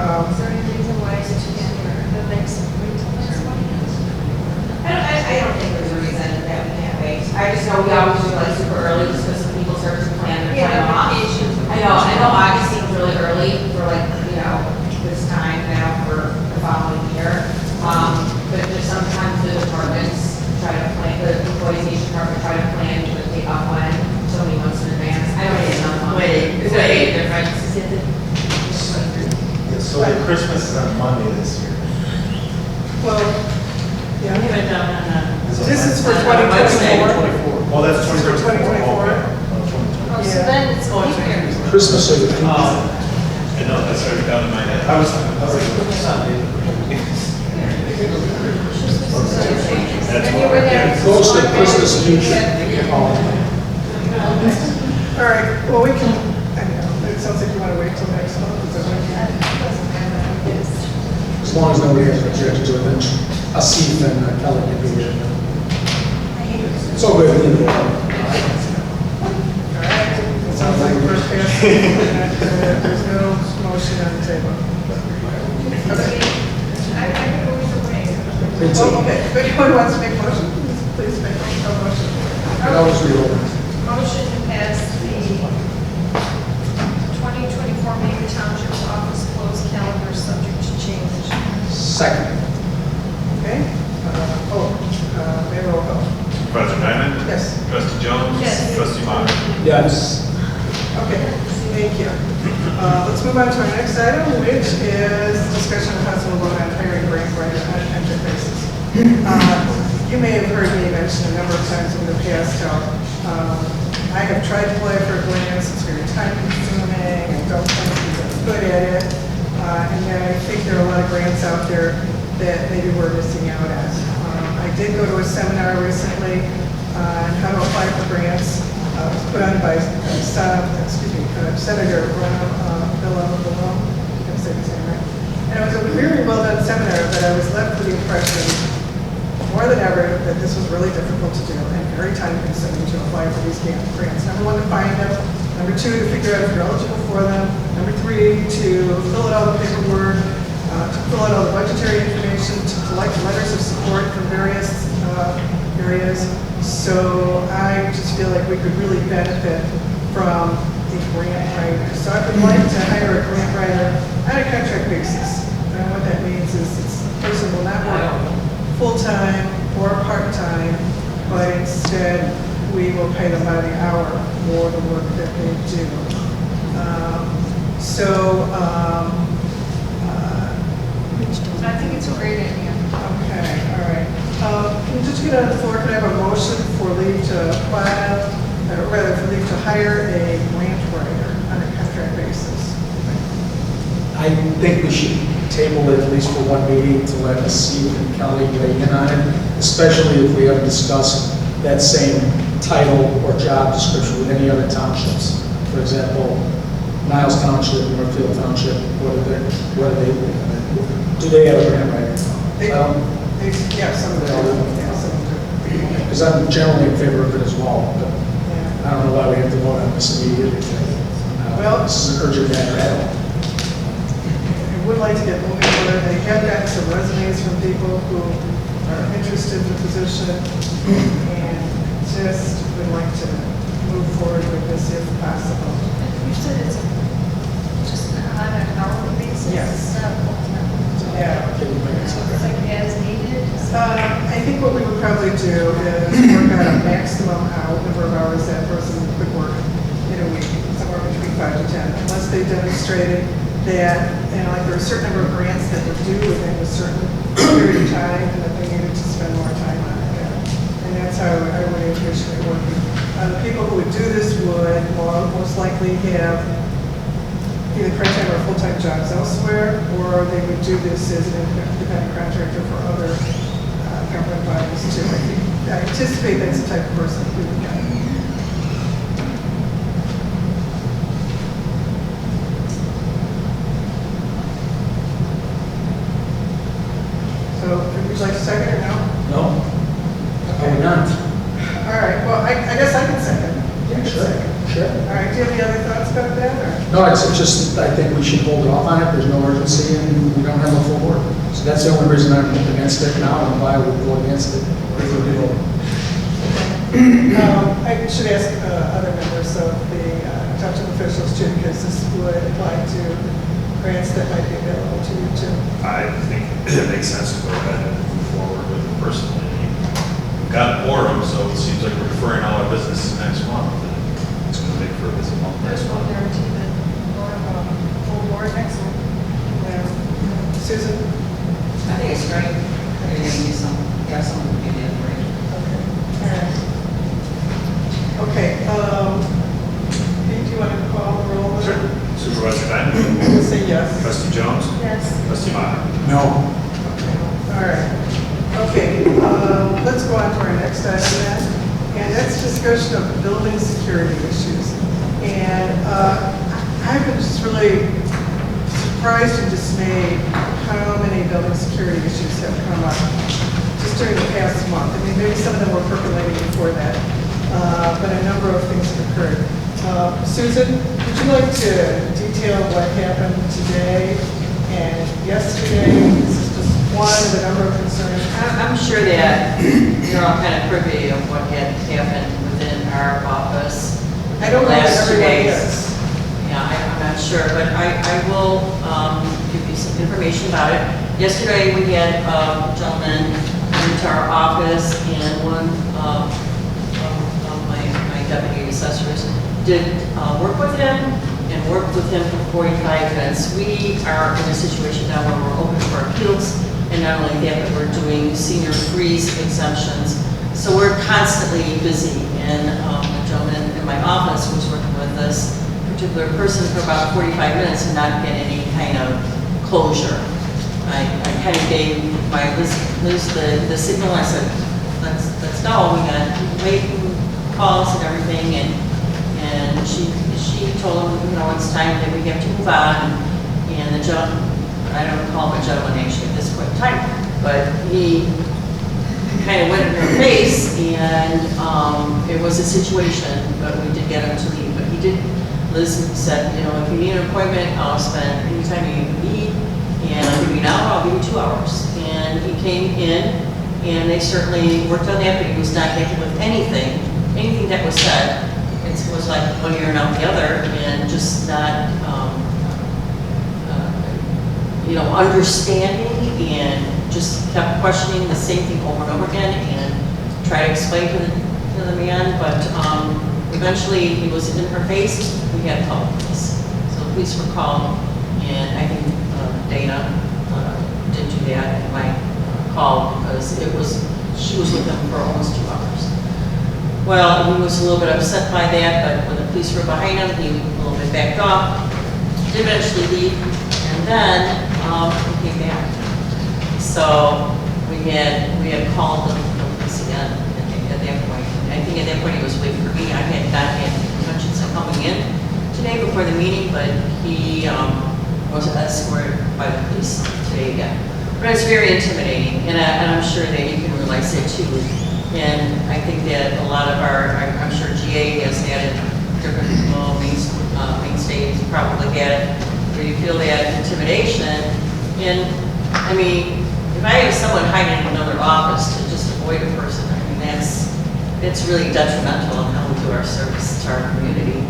Is there any reason why it's just the next week till next one? I don't think there's a reason that we can't wait. I just know we always do like super early, just because people start to plan their Yeah, time off. vacations. I know August seems really early for like, this time now for the following year. But just sometimes the departments try to plan, the employees in each department try to plan to take off when, so many months in advance. I don't need enough month. It's a big difference. So Christmas is on Monday this year. Well, yeah. We haven't done on, This is for on Wednesday. 2024. Oh, that's This is for 2024. Oh, so Yeah. then it's leap year. Christmas Eve. I know, that's already down in my head. I was like, Sunday. That's And you were there. what, Close to Christmas Eve. All right, well, we can, I know, it sounds like you want to wait till next month. Is that okay? As long as nobody has an objection to it, then a seat and Kelly can be here. It's all good. All right, it sounds like we're passing. There's no motion on the table. Okay. I can go either way. Me too. Oh, okay, if anyone wants to make a motion, please make a motion. I always reopen. Motion to pass the 2024 Maine Township office closed calendar subject to change. Second. Okay? Mayor roll call. Supervisor Diamond? Yes. Trustee Jones? Yes. Trustee Meyer? Yes. Okay, thank you. Let's move on to our next item, which is discussion of possible vote on hiring grant writer on a contract basis. You may have heard me mention a number of times in the past how I have tried to apply for grants, it's very time consuming, I don't think I'm good at it. And then I think there are a lot of grants out there that maybe we're missing out on. I did go to a seminar recently on how to apply for grants. It was put on by Senator Billow. I'm saying his name right. And it was a very well done seminar, but I was left with the impression more than ever that this was really difficult to do and very time consuming to apply for these grants. Number one, to find them. Number two, to figure out if you're eligible for them. Number three, to fill out all the paperwork, to fill out all the budgetary information, to collect letters of support from various areas. So I just feel like we could really benefit from a grant writer. So I would like to hire a grant writer on a contract basis. And what that means is this person will not work full-time or part-time, but instead we will pay them by the hour for the work that they do. I think it's a great idea. Okay, all right. Can we just get on the floor, can I have a motion for leave to file, or rather for leave to hire a grant writer on a contract basis? I think we should table it at least for one meeting to let us see and Kelly weigh in on it, especially if we haven't discussed that same title or job description with any other townships. For example, Niles Township, Northfield Township, do they have a grant writer? Yeah, some of them, yeah, some of them. Because I'm generally in favor of it as well, but Yeah. I don't know why we have to vote on this immediately. Well- This is an urgent matter at all. I would like to get moving on it. I have gotten some resumes from people who are interested in the position and just would like to move forward with this if possible. You said it's just on an hourly basis? Yes. It's not full-time. Yeah. It's like as needed? I think what we would probably do is work out a maximum number of hours that person could work in a week, somewhere between 5 to 10, unless they demonstrated that, like there are a certain number of grants that were due within a certain period of time and that they needed to spend more time on it. And that's how I would envision it working. The people who would do this would most likely have either part-time or full-time jobs elsewhere, or they would do this as an independent contractor for other government bodies too. I anticipate that's the type of person we would get. So, would you like to second or no? No? Are we not? All right, well, I guess I can second. You can second. Sure. All right, do you have any other thoughts about that, or? No, it's just, I think we should hold off on it, there's no urgency, and we don't have a full board. So that's the only reason I'm against it now, and why I would go against it. If we do. I should ask other members of the township officials too, because this would apply to grants that might be available to you too. I think it makes sense to go ahead and move forward with it personally. We've got a quorum, so it seems like we're deferring all our business to next month. and It's going to make for a busy month There's next no month. guarantee that we'll have a full board next week. Susan? I think it's great. They're going to do some, yeah, some would be the great. Okay, Pete, do you want to call the roll? Sure. Supervisor Diamond? We'll say yes. Trustee Jones? Yes. Trustee Meyer? No. All right. Okay, let's go on to our next item then, and that's discussion of building security issues. And I've been just really surprised and dismayed how many building security issues have come up just during the past month. I mean, maybe some of them were percolating before that, but a number of things have occurred. Susan, would you like to detail what happened today and yesterday? This is just one of the number of concerns. I'm sure that you're all kind of privy of what had happened within our office. I don't know that last 2 everyone days. is. Yeah, I'm not sure, but I will give you some information about it. Yesterday, we had a gentleman into our office, and one of my deputy assessors did work with him and worked with him for 45 minutes. We are in a situation now where we're open for appeals, and not only that, but we're doing senior freeze exemptions. So we're constantly busy, and a gentleman in my office was working with this particular person for about 45 minutes and not get any kind of closure. I kind of gave my Liz the signal. I said, let's go. We got waiting calls and everything, and she told him, it's time that we have to move on. And the gentleman, I don't call him a gentleman actually at this point in time, but he kind of went in her face, and it was a situation, but we did get him to leave. But he did. Liz said, if you need an appointment, I'll spend any time you need, and I'll give you an hour, I'll give you 2 hours. And he came in, and they certainly worked on that, but he was not happy with anything that was said. It was like one ear and out the other, and just not, understanding, and just kept questioning the same thing over and over again, and try to explain to the man, but eventually he was in her face. We had to call the police. So the police were called, and I think Dana did do that at my call, because she was with him for almost 2 hours. Well, he was a little bit upset by that, but when the police were behind him, he a little bit backed off, did eventually leave, and then he came back. So we had called the police again at that point. I think at that point he was waiting for me. I had not had intentions of coming in today before the meeting, but he was escorted by the police today again. But it's very intimidating, and I'm sure that you can realize it too. And I think that a lot of I'm sure GA has had it, different Maine State has probably had it, where you feel that intimidation. And I mean, if I have someone hiding in another office to just avoid a person, I mean, it's really detrimental on how we do our service to our community.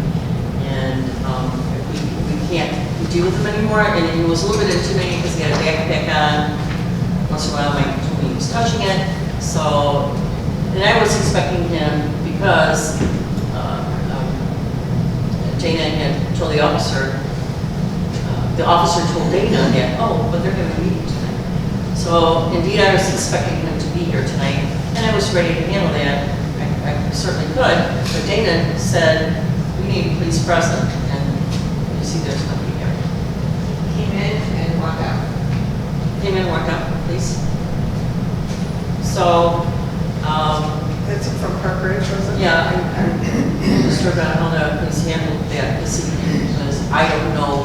And if we can't deal with him anymore, and it was a little bit intimidating because he had a backpack on. Once in a while, Mike told me he was touching it. So, and I was expecting him, because Dana had told the officer told Dana that, but they're having a meeting tonight. So indeed, I was expecting him to be here tonight, and I was ready to handle that. I certainly could, but Dana said, we need police present, and you see there's nobody here. employees. So, It's from Park Ridge, was it? yeah, I'm just sort of how to please handle that this evening, because I don't know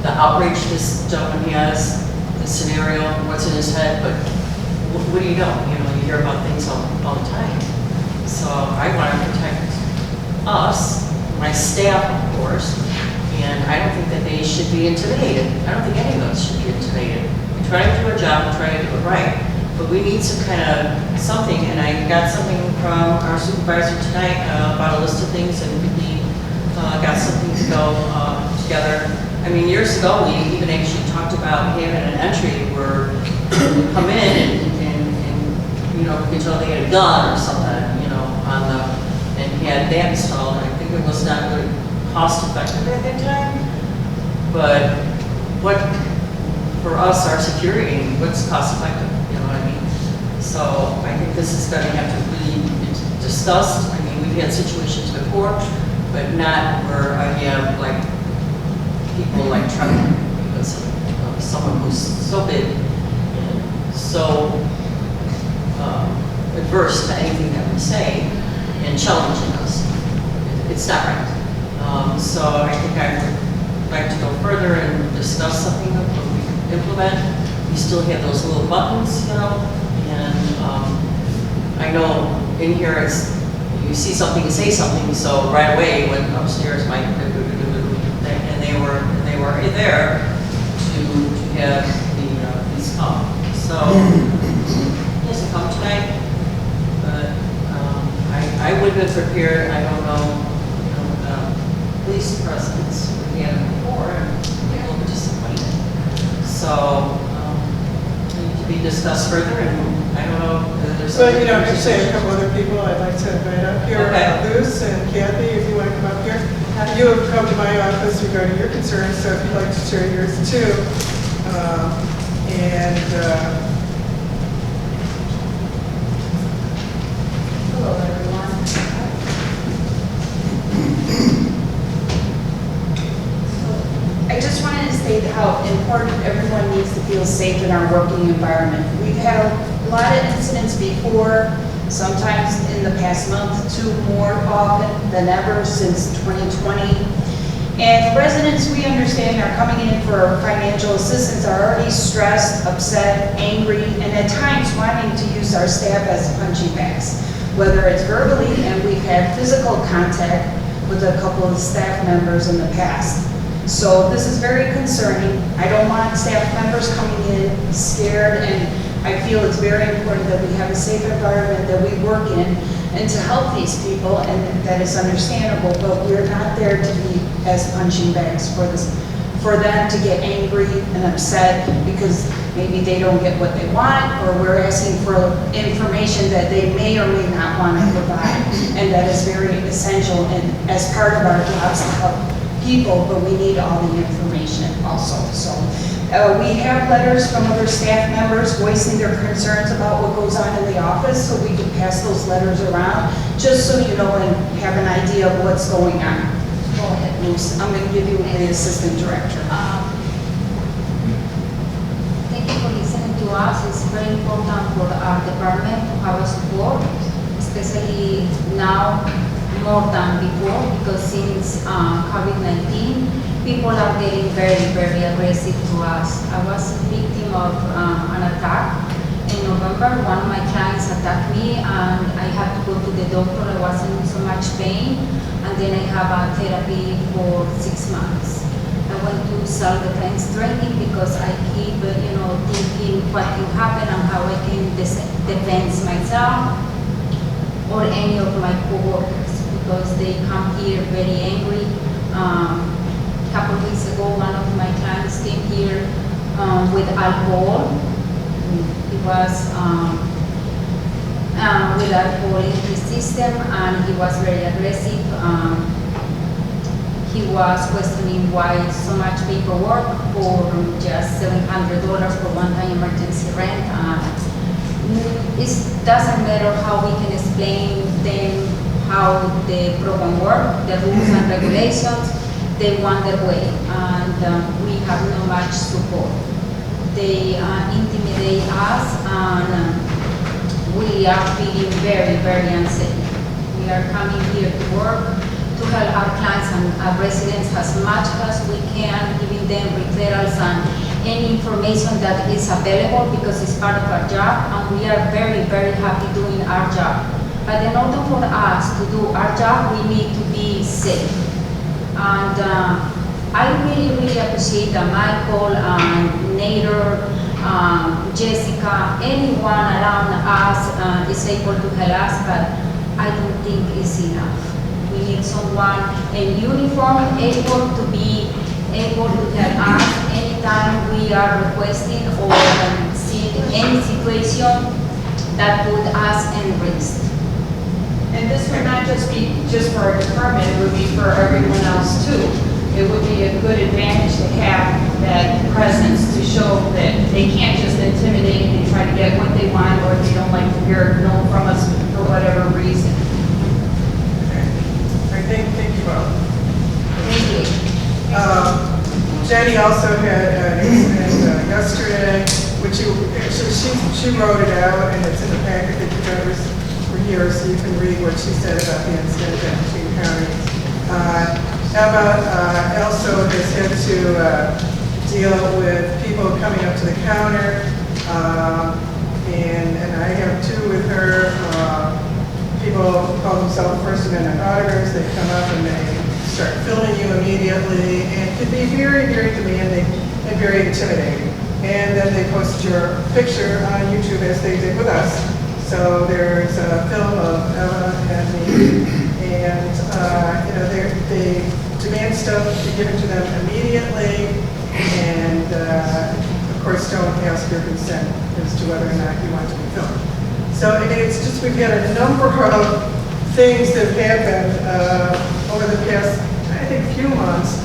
the outrage this gentleman has, the scenario, what's in his head, but what do you know? You know, you hear about things all the time. So I want to protect us, my staff, of course, and I don't think that they should be intimidated. I don't think any of us should be intimidated. We try to do our job, we try to do it right, but we need some kind of something, and I got something from our supervisor tonight about a list of things, and we got something to go together. I mean, years ago, we even actually talked about having an entry where we come in and you know, we could tell they had a gun or something, you know, on the, and had that installed. I think it was not really cost effective at that time, but what, for us, our security, what's cost effective, you know what I mean? So I think this is going to have to really be discussed. I mean, we've had situations before, but not where I have like people like trembling because of someone who's so big and so adverse to anything that we say and challenging us. It's not right. So I think I would like to go further and discuss something that we can implement. We still have those little buttons, you know, and I know in here it's, you see something, you say something, so right away when upstairs Mike, and they were there to have the police come. So he has to come tonight, but I would have been prepared. I don't know, you know, police presence we had before, and we were a little bit disappointed. So it need to be discussed further, and I don't know if there's. But, you know, actually, a couple other people I'd like to invite up here. Okay. Luce and Kathy, if you want to come up here. You have come to my office regarding your concerns, so if you'd like to share yours too. Hello, everyone. I just wanted to state how important everyone needs to feel safe in our working environment. We've had a lot of incidents before, sometimes in the past month, 2 more often than ever since 2020. And residents, we understand, are coming in for financial assistance, are already stressed, upset, angry, and at times wanting to use our staff as punching bags, whether it's verbally, and we've had physical contact with a couple of staff members in the past. So this is very concerning. I don't want staff members coming in scared, and I feel it's very important that we have a safe environment that we work in and to help these people, and that is understandable, but we're not there to be as punching bags for them to get angry and upset because maybe they don't get what they want, or we're asking for information that they may or may not want to provide, and that is very essential and as part of our jobs to help people, but we need all the information also. So we have letters from other staff members voicing their concerns about what goes on in the office, so we can pass those letters around, just so you know and have an idea of what's going on. Go ahead, Luce. I'm going to give you the assistant director. Thank you for listening to us. It's very important for our department to have a support, especially now more than before, because since COVID-19, people are getting very, very aggressive to us. I was a victim of an attack. In November, one of my clients attacked me and I had to go to the doctor. I was in so much pain, and then I have a therapy for 6 months. I went to self-defense training because I keep, thinking what can happen and how I can defend myself or any of my coworkers, because they come here very angry. A couple of weeks ago, one of my clients came here with alcohol. He was with alcohol in his system, and he was very aggressive. He was questioning why so much paperwork for just $700 for one-time emergency rent. It doesn't matter how we can explain them how the program works, the rules and regulations. They want their way, and we have no much support. They intimidate they ask, and we are feeling very, very unsafe. We are coming here to work to help our clients and our residents as much as we can, giving them referrals and any information that is available because it's part of our job, and we are very, very happy doing our job. But in order for us to do our job, we need to be safe. And I really, really appreciate that Michael and Nader, Jessica, anyone around us is able to help us, but I don't think it's enough. We need someone in uniform able to be able to help us anytime we are requesting or seeing any situation that put us in risk. And this would not just be just for our department, it would be for everyone else too. It would be a good advantage to have that presence to show that they can't just intimidate and try to get what they want, or if they don't like to hear no from us for whatever reason. All right, thank you both. Thank you. Jenny also had an incident yesterday, which she wrote it out, and it's in the packet that you guys were here, so you can read what she said about the incident at King County. Emma also has had to deal with people coming up to the counter, and I have too with her. People who call themselves First Amendment auditors. They come up and they start filming you immediately, and can be very, very demanding and very intimidating. And then they post your picture on YouTube as they did with us. So there's a film of Emma and me, and they demand stuff to be given to them immediately, and of course don't ask your consent as to whether or not you want to be filmed. So I mean, it's just we've had a number of things that have happened over the past, I think, few months,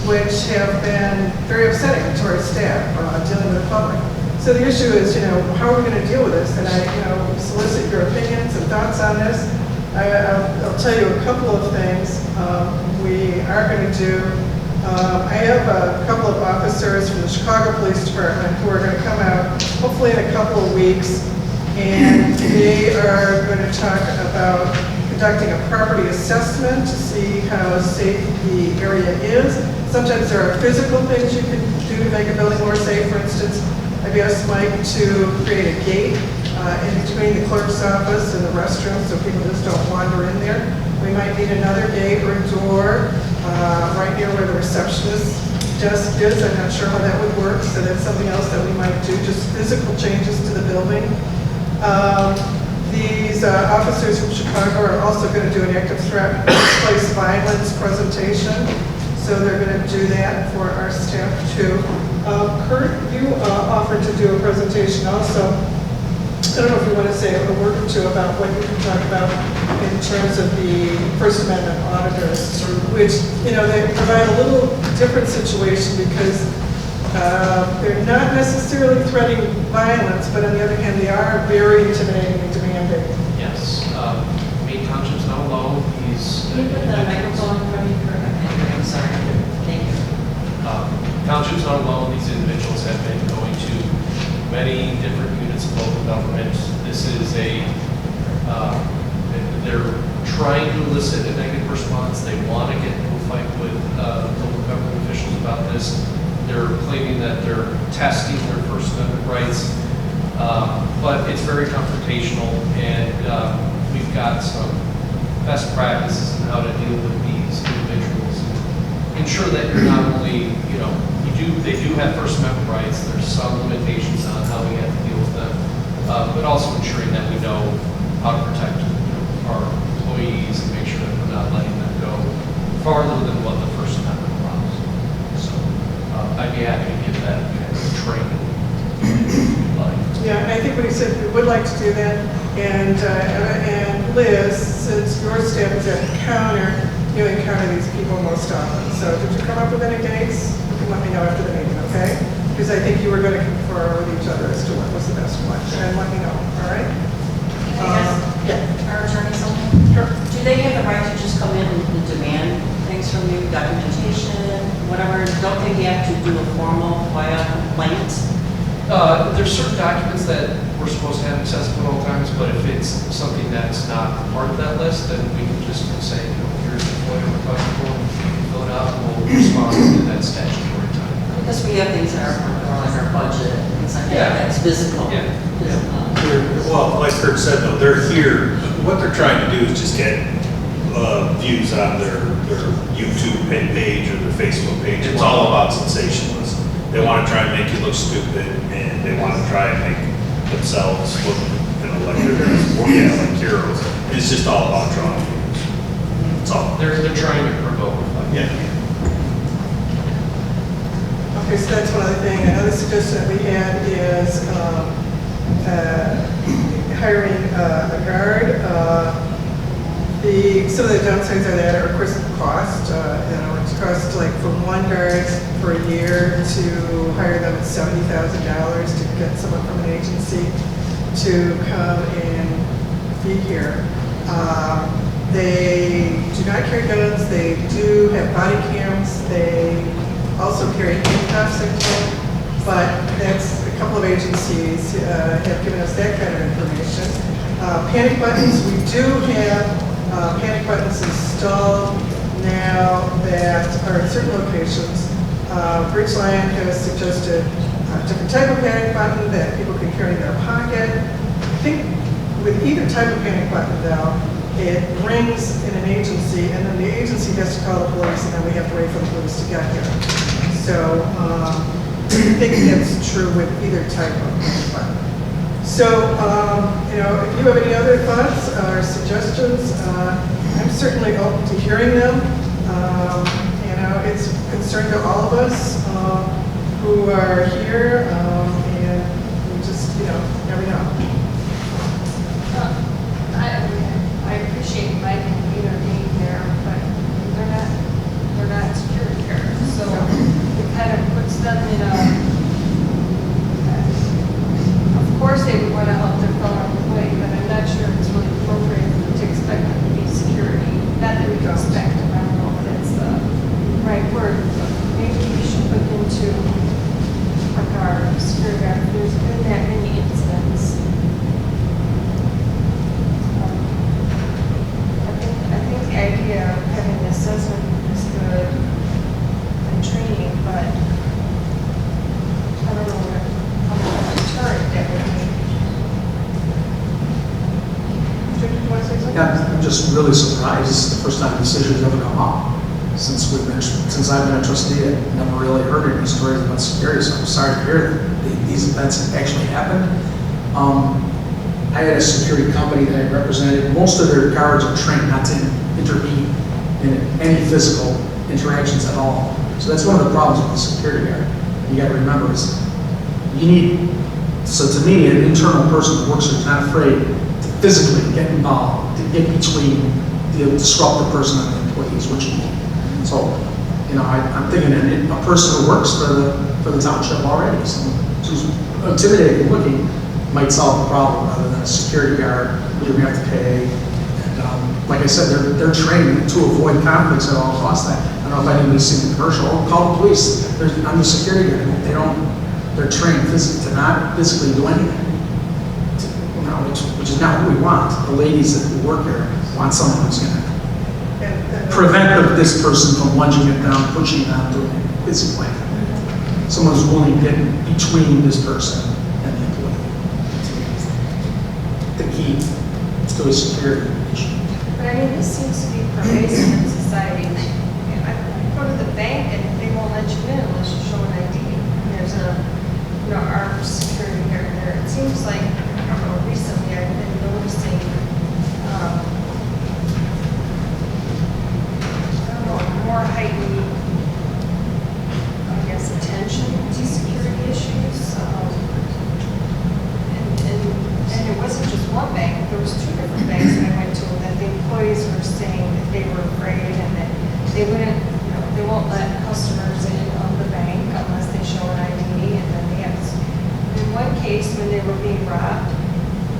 which have been very upsetting to our staff dealing with the public. So the issue is, how are we going to deal with this? And I, solicit your opinions and thoughts on this. I'll tell you a couple of things we are going to do. I have a couple of officers from the Chicago Police Department who are going to come out, hopefully in a couple of weeks, and they are going to talk about conducting a property assessment to see how safe the area is. Sometimes there are physical things you can do to make a building more safe. For instance, I've asked Mike to create a gate in between the clerk's office and the restroom so people just don't wander in there. We might need another gate or a door right near where the receptionist desk is. I'm not sure how that would work, so that's something else that we might do, just physical changes to the building. These officers from Chicago are also going to do an active threat workplace violence presentation, so they're going to do that for our staff too. Kurt, you offered to do a presentation also. I don't know if you want to say a word or two about what you can talk about in terms of the First Amendment auditors, which, they provide a little different situation because they're not necessarily threatening violence, but on the other hand, they are very intimidating and demanding. Yes. Maine Township's not alone. Can you put the microphone in front of you, Kurt? I'm sorry. Thank you. Township's not alone. These individuals have been going to many different units of local government. This is they're trying to elicit a negative response. They want to get into a fight with local government officials about this. They're claiming that they're testing their First Amendment rights, but it's very confrontational, and we've got some best practices in how to deal with these individuals and ensure that you're not only, they do have First Amendment rights. There's some limitations on how we have to deal with them, but also ensuring that we know how to protect our employees and make sure that we're not letting them go farther than what the First Amendment allows. So I'd be happy to give that training if you'd like. Yeah, I think what he said, we would like to do that. And Liz, since your staff is at the counter, you encounter these people most often. So did you come up with any dates? You can let me know after the meeting, okay? Because I think you were going to confer with each other as to what was the best one. And let me know, all right? Our attorney, something? Sure. Do they have the right to just come in and demand things from you, documentation, whatever? Don't they have to do a formal FOIA complaint There's certain documents that we're supposed to have accessible at all times, but if it's something that's not part of that list, then we can just say, here's the FOIA request form, fill it out, and we'll respond to that statutory time. Because we have things that are like our budget, things like Yeah. that, that's physical. Yeah. Well, like Kurt said, though, they're here, what they're trying to do is just get views on their YouTube page or their Facebook page. It's all about sensationalism. They want to try and make you look stupid, and they want to try and make themselves look, like like heroes. It's just all about drawing views. It's all. They're trying to provoke. Yeah. Okay, so that's one other thing. Another suggestion that we had is hiring a guard. Some of the downsides of that are, of course, the cost. It costs like from one guard for a year to hire them at $70,000 to get someone from an agency to come and be here. They do not carry guns. They do have body cams. They also carry handcuffs, I think, but that's a couple of agencies have given us that kind of information. Panic buttons, we do have panic buttons installed now that are at certain locations. Bridgeline has suggested a different type of panic button that people can carry in their pocket. I think with either type of panic button though, it rings in an agency and then the agency has to call the police and then we have to wait for the police to get here. So I think that's true with either type of panic button. So, if you have any other thoughts or suggestions, I'm certainly open to hearing them. It's a concern to all of us who are here, and we just, never know. I appreciate Mike and Peter being there, but they're not security guards, so it kind of puts them in of course they would want to help their fellow employee, but I'm not sure it's really appropriate to expect them to be security. Not that we can expect them, I don't know if that's the right word, but maybe we should look into a guard, a security guard. There's been that many incidents. I think the idea of having an assessment is good and training, but I don't know how much deterrent that would be. Jim, do you want to say something? Yeah, I'm just really surprised. This is the first time this issue has ever come up. Since I've been a trustee, I've never really heard any stories about security, so I'm sorry to hear that these events have actually happened. I had a security company that I represented. Most of their guards are trained not to intervene in any physical interactions at all. So that's one of the problems with the security guard. You got to remember is you need, so to me, an internal person who works who's not afraid to physically get involved, to get between the disruptive person and the employees, which you need. So, I'm thinking a person who works for the township already, someone who's intimidating looking, might solve the problem rather than a security guard who you're going to have to pay. And like I said, they're trained to avoid conflicts at all costs. I don't know if anybody's seen the commercial. Call the police. I'm the security guard. They're trained to not physically do anything. Which is not what we want. The ladies that work here want someone who's going to prevent this person from lunging it down, pushing it down, doing it physically. Someone who's willing to get between this person and the employee. The key to a security issue. But I mean, this seems to be pervasive in society. I go to the bank and they won't let you in unless you show an ID. There's armed security guard there. It seems like, I don't know, recently I've been noticing, more heightened, I guess, attention to security issues. And it wasn't just one bank, there was 2 different banks that I went to that the employees were saying that they were afraid and that they wouldn't, they won't let customers in on the bank unless they show an ID, and then they have, in one case when they were being robbed,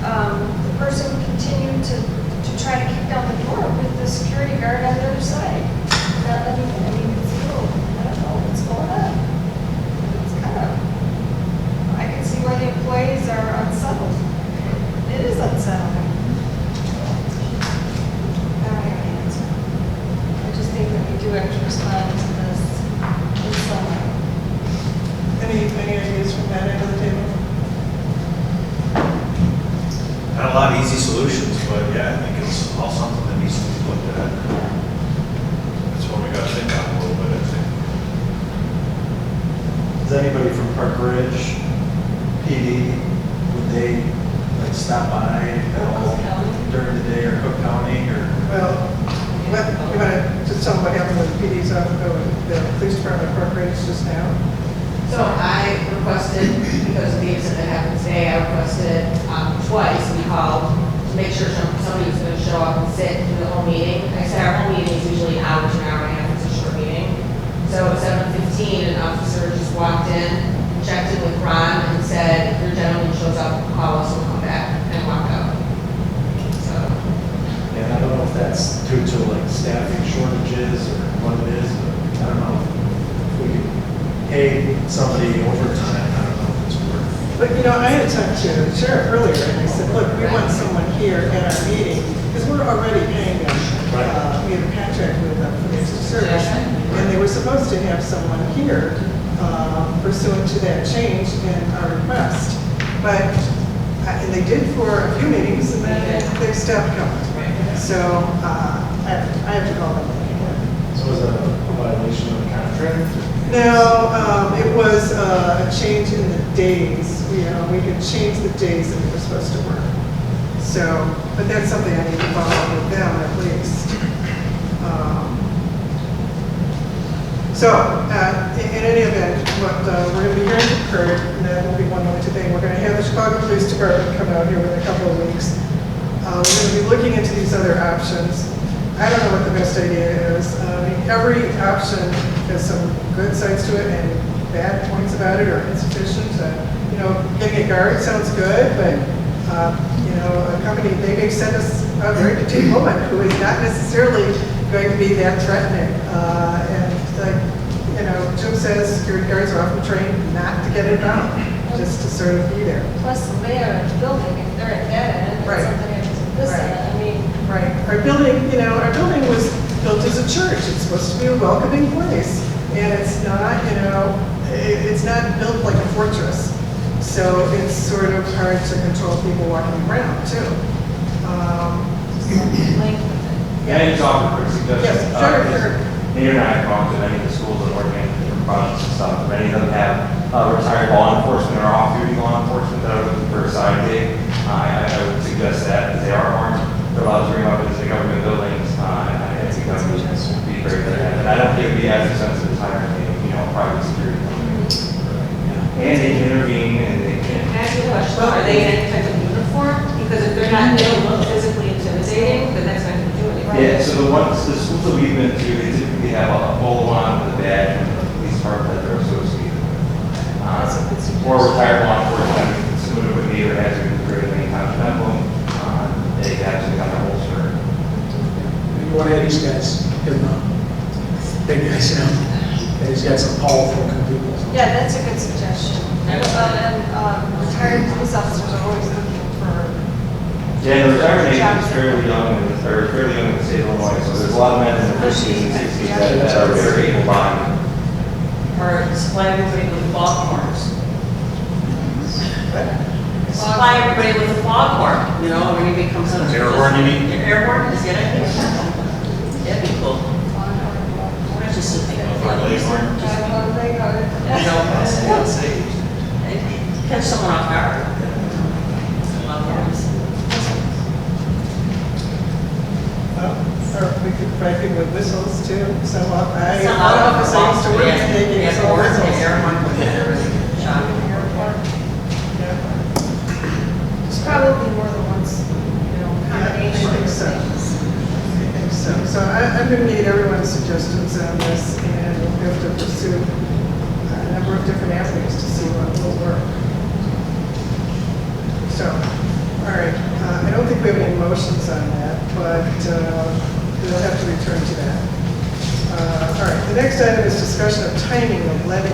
the person continued to try to kick down the door with the security guard on the other side. Not letting in. I mean, it's a little, I don't know what's going on. It's kind of, I can see Bush PD, would they like stop by at all during the day, or Cook County, or? Well, you want to just tell them what happened with the PD's office, the police department appropriates just now? So I requested, because of the incident that happened today, I requested twice, we called to make sure somebody was going to show up and sit through the whole meeting. I said our whole meeting is usually an hour to an hour and a half, it's a short meeting. So at 7:15, an officer just walked in, checked in with Ron, and said, if your gentleman shows up, call us, we'll come back, and walk out. So, And I don't know if that's due to like staffing shortages or what it is, but I don't know if we could pay somebody overtime. I don't know if it's worth. But, I had talked to the sheriff earlier, and I said, look, we want someone here at our meeting, because we're already paying them. We have a contract with them for the extra service, and they were supposed to have someone here pursuant to that change in our request. But, and they did for a few meetings, and then they stopped coming. So, I have to call them. So was that a violation of the contract? No, it was a change in the days. We could change the days that we were supposed to work. So, but that's something I need to follow up with them at least. In any event, what we're going to be hearing from Kurt, and that will be one more thing. We're going to have the Chicago Police Department come out here in a couple of weeks. We're going to be looking into these other options. I don't know what the best idea is. Every option has some good sides to it and bad points about it or insufficient. Getting a guard sounds good, but a company, they may send us a very petite woman who is not necessarily going to be that threatening. Jim says security guards are often trained not to get involved, just to sort of be there. Plus the layout of the building, if they're at that end, and Right. something happens at this end, Right. Our building was built as a church. It's supposed to be a welcoming place. And it's not, it's not built like a fortress. So it's sort of hard to control people walking around too. Can I just offer a quick suggestion? Yes, sure. Mayor and I have gone to many of the schools that organize different projects and stuff. Many of them have retired law enforcement or off-duty law enforcement that are looking for a side gig. I would suggest that, because they are armed. They're allowed to bring weapons to government buildings, and I think that would be very good. And I don't think it would be as expensive as hiring a private security company. And they can intervene, and they can. can I ask you a question? Are they in any type of uniform? Because if they're not, they don't look physically intimidating, then that's not going to do anything. Yeah, so the schools that we've been to, they typically have a polo on with a badge from the police department that they're associated with. Or retired law enforcement, similar to what Mayor has been creating Maine Township emblem, they have something on their holster. You want to have these guys, give them big guys, and he's got some powerful people. Yeah, that's a good suggestion. And retired police officers are always looking for. Yeah, the retirement age is fairly young, in the state of Illinois, so there's a lot of men in the 50s and 60s that are very able-bodied. Or supply everybody with foghorns. Supply everybody with a foghorn, when he becomes an Air horn, you mean? Air horn, is that it? That'd be cool. That's just a thing. Catch someone off guard. Or we could try people with whistles too. So I Some office I used to work yeah, taking yeah, some or whistles. air horn with shot. There's probably more than once, combination I think of so. things. I think so. So I'm going to need everyone's suggestions on this, and we'll have to pursue a number of different avenues to see what will work. So, all right. I don't think we have any motions on that, but we'll have to return to that. All right. The next item is discussion of timing of levy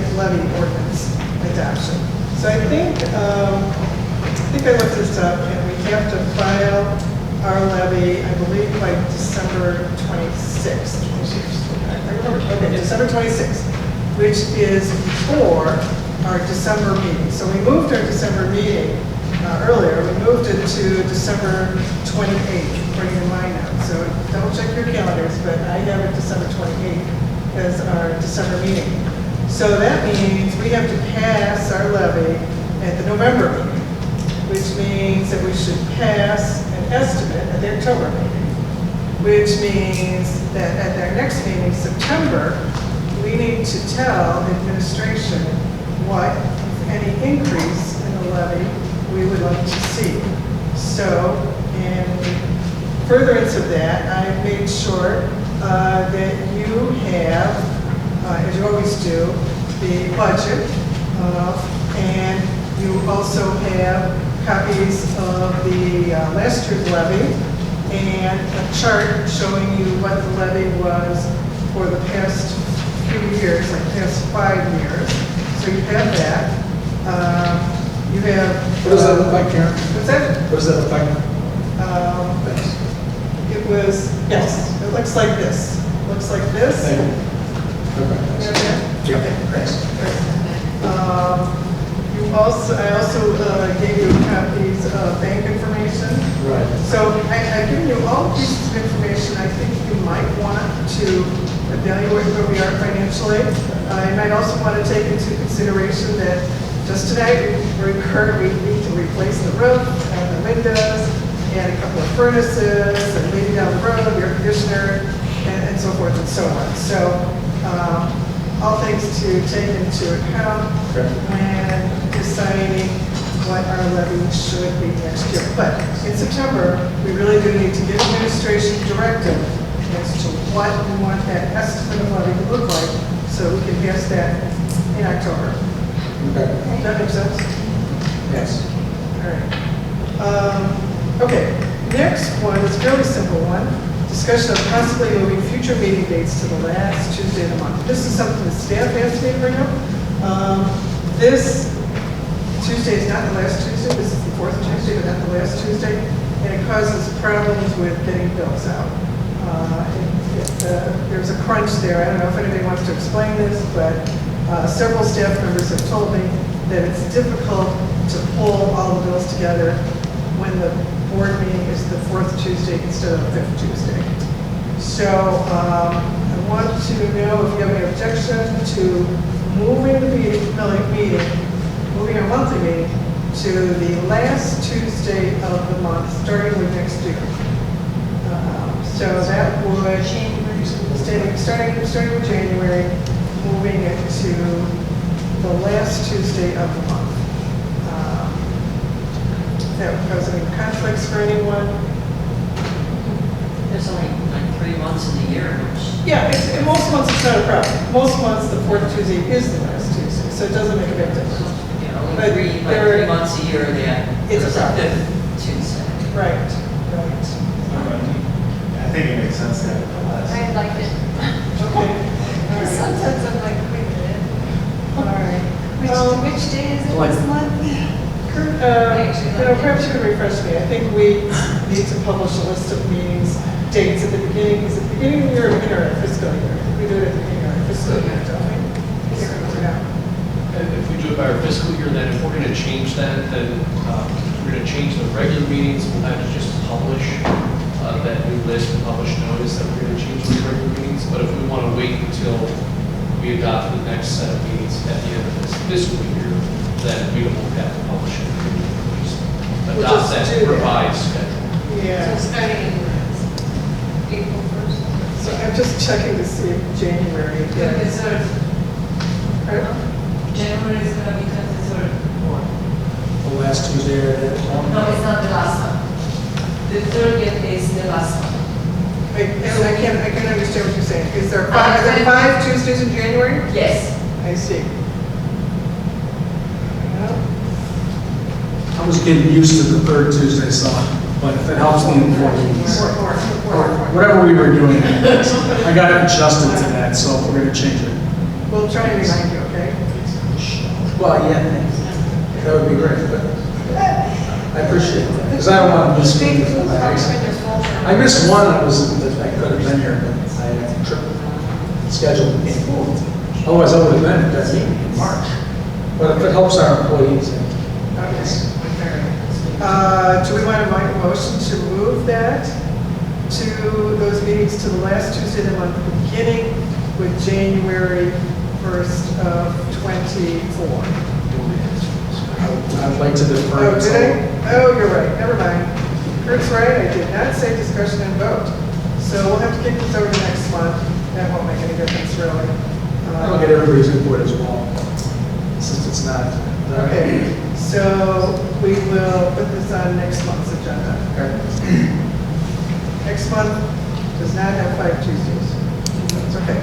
ordinance adoption. So I think I looked this up, and we have to file our levy, I believe, by December 26th. I remember, okay, December 26th, which is before our December meeting. So we moved our December meeting earlier. We moved it to December 28th, according to my notes. So double check your calendars, but I have it December 28th as our December meeting. So that means we have to pass our levy at the November meeting, which means that we should pass an estimate at the October meeting, which means that at our next meeting, September, we need to tell the administration what, if any, increase in the levy we would like to see. So, in furtherance of that, I made sure that you have, as you always do, the budget, and you also have copies of the last year's levy and a chart showing you what the levy was for the past few years, like past 5 years. So you have that. You have. What does that look like, Karen? What's that? What does that look like? Thanks. It was, yes, it looks like this. Looks like this. Thank you. You Okay. have that? Yeah. Okay, great. I also gave you copies of bank information. Right. So I've given you all pieces of information I think you might want to evaluate where we are financially. You might also want to take into consideration that just tonight we need to replace the roof and the windows and a couple of furnaces and maybe down the road, the air conditioner and so forth and so on. So all things to take into account when deciding what our levy should be next year. But in September, we really do need to give administration directive as to what we want that estimate of levy to look like, so we can pass that in October. Okay. Does that make sense? Yes. All right. Okay, next one is a fairly simple one. Discussion of possibly moving future meeting dates to the last Tuesday of the month. This is something the staff asked me to bring up. This Tuesday is not the last Tuesday. This is the fourth Tuesday, but not the last Tuesday. And it causes problems with getting bills out. There's a crunch there. I don't know if anybody wants to explain this, but several staff members have told me that it's difficult to pull all the bills together when the board meeting is the fourth Tuesday instead of the fifth Tuesday. So I want to know if you have any objection to moving the moving our monthly meeting to the last Tuesday of the month, starting with next year. So that would, starting with January, moving it to the last Tuesday of the month. That would cause any conflicts for anyone? There's only like 3 months in the year, which. Yeah, in most months it's not a problem. Most months the fourth Tuesday is the last Tuesday, so it doesn't make a big difference. You know, But only 3 there- months a year that It's a there's a problem. fifth Tuesday. Right. I think it makes sense to have it the last. I like it. Okay. All right. Sometimes I'm like, wait a minute. All right. Which day is it this month? Kurt, perhaps you can refresh me. I think we need to publish a list of meetings, dates at the beginning. Is it the beginning of the year or beginning of our fiscal year? We do it at the beginning of our fiscal year, don't we? I can't remember now. And if we do it by our fiscal year, then if we're going to change that, then we're going to change the regular meetings, we'll have to just publish that new list and publish notice that we're going to change the regular meetings. But if we want to wait until we adopt the next set of meetings at the end of this fiscal year, then we won't have to publish it. We'll just We'll adopt just that do that. revised schedule. Yeah. So starting in April 1st. So I'm just checking to see if January. It's sort of, Pardon? January is going to be 23rd. The last Tuesday or that one? No, it's not the last one. The 30th is the last one. Wait, I can't understand what you're saying. Is there five, are there 5 Tuesdays in January? Yes. I see. I was getting used to the third Tuesday, so, but if it helps me in 4 weeks. Or whatever we were doing, I got adjusted to that, so we're gonna change it. We'll try and remind you, okay? Well, yeah, that would be great, but I appreciate that, because I don't want to miss meetings. I missed one, I could have been here, but I had a trip scheduled. Otherwise, I would have been at that meeting in March. But if it helps our employees. Do we want to make a motion to move that to those meetings to the last Tuesday of the month, beginning with January 1st? 1st of '24. I'd like to defer. Oh, did I? Oh, you're right, never mind. Kurt's right, I did not say discussion and vote. So we'll have to kick this over to next month. That won't make any difference, really. I'll get everybody's input as well, since it's not. Okay, so we will put this on next month's agenda. Next month does not have 5 Tuesdays. That's okay.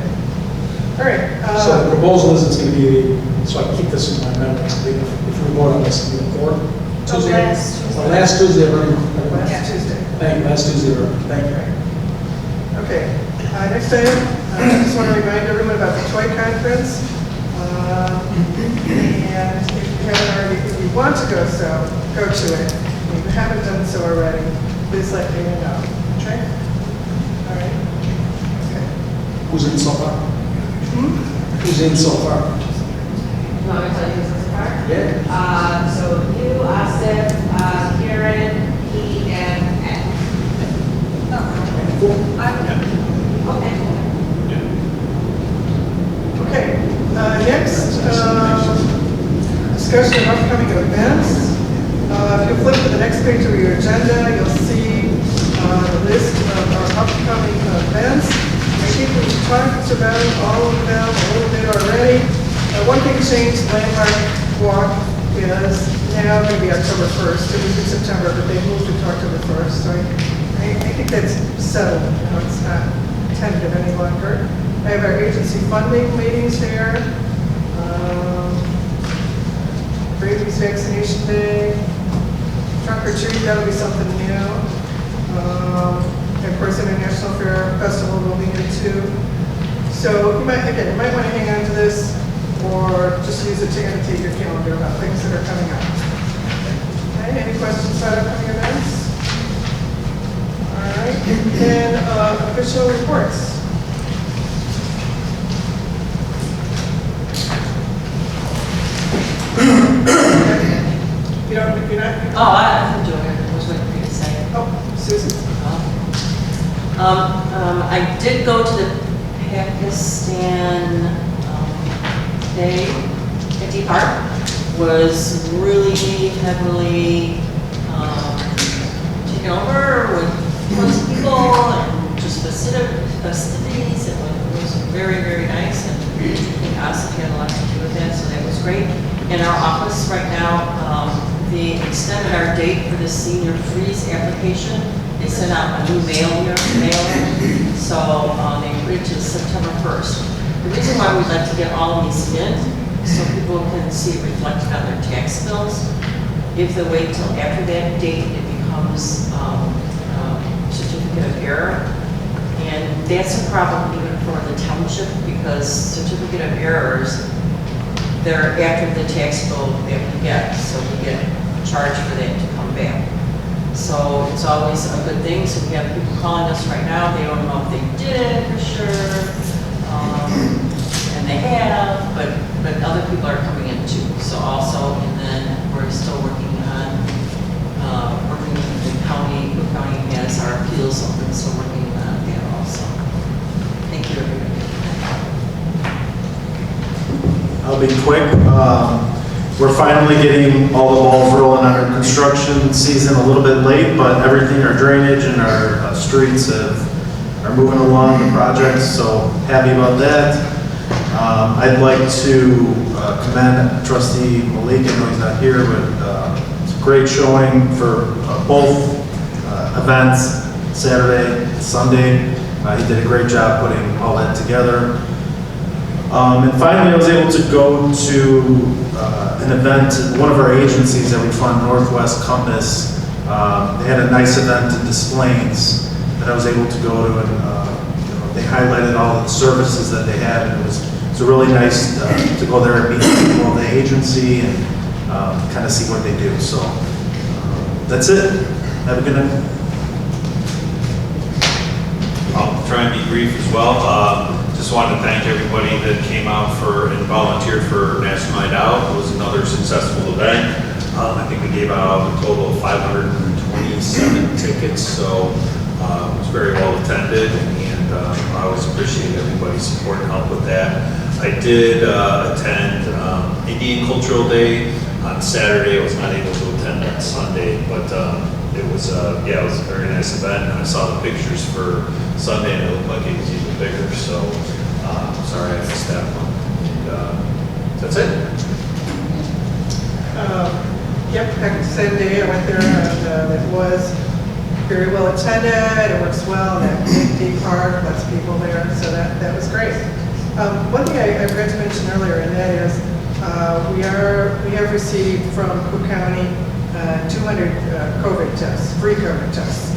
All right. So the proposal is it's going to be, so I can keep this in my memory, if we vote on this, it'll be the 4th? Tuesday? last Tuesday. Well, last Tuesday, running. Last Tuesday. Thank you, last Tuesday, thank you. Okay, next item, I just want to remind everyone about the Troy Conference. And if you haven't already, if you want to go to it. If you haven't done so already, please let me know. Okay? All right. Okay. Who's in so far? Who's in so far? You want me to tell you who's so far? Yeah. So you, Asif, Karen, Pete, and Ed. Okay. Okay, next, discussion of upcoming events. If you flip to the next page of your agenda, you'll see the list of our upcoming events. I think we've talked about all of them a little bit already. One thing changed, Landmark Walk is now going to be October 1st. It was in September, but they moved it to October 1st. So I think that's settled. You know, it's not tentative any longer. I have our agency funding meetings here. Rabies vaccination day. Trunk or treat, that'll be something new. And of course, International Fair Festival will be here too. So you might want to hang on to this or just use it to annotate your calendar about things that are coming up. Okay, any questions about upcoming events? All right, and official reports. You're not? Oh, I'm doing it. I was waiting for you to say it. Oh, Susan. I did go to the Pakistan Day at Deep Park. Was really heavily taken over with lots of people and just festivities. It was very, very nice, and I think Asif had a lot to do with that, so that was great. In our office right now, they extended our date for the senior freeze application. They sent out a new mailer, so they put it to September 1st. The reason why we'd like to get all of these in, so people can see it reflected on their tax bills. If they wait till after that date, it becomes certificate of error. And that's a problem even for the township, because certificate of errors, they're after the tax bill that we get, so we get charged for that to come back. So it's always a good thing. So we have people calling us right now, they don't know if they did for sure, and they have, but other people are coming in too. So also, and then we're still working on working with the county. The county has our appeals open, so working on that also. Thank you, everybody. I'll be quick. We're finally getting all the balls rolling on our construction season, a little bit late, but everything, our drainage and our streets are moving along the projects, so happy about that. I'd like to commend Trustee Malik. I know he's not here, but it's a great showing for both events, Saturday, Sunday. He did a great job putting all that together. And finally, I was able to go to an event at one of our agencies that we fund, Northwest Compass. They had a nice event in Des Plaines that I was able to go to, and they highlighted all the services that they had, and it was really nice to go there and meet people in the agency and kind of see what they do. So that's it. Have a good night. I'll try and be brief as well. Just wanted to thank everybody that came out and volunteered for National Night Out. It was another successful event. I think we gave out a total of 527 tickets, so it was very well attended, and I always appreciate everybody's support and help with that. I did attend Indian Cultural Day on Saturday. I was not able to attend on Sunday, but it was it was a very nice event. And I saw the pictures for Sunday, and it looked like it was even bigger. So sorry I missed that one. And that's it. Yep, back the same day I went there, and it was very well attended. It works well. That big deep park, lots of people there, so that was great. One thing I forgot to mention earlier, and that is we have received from Cook County 200 COVID tests, free COVID tests.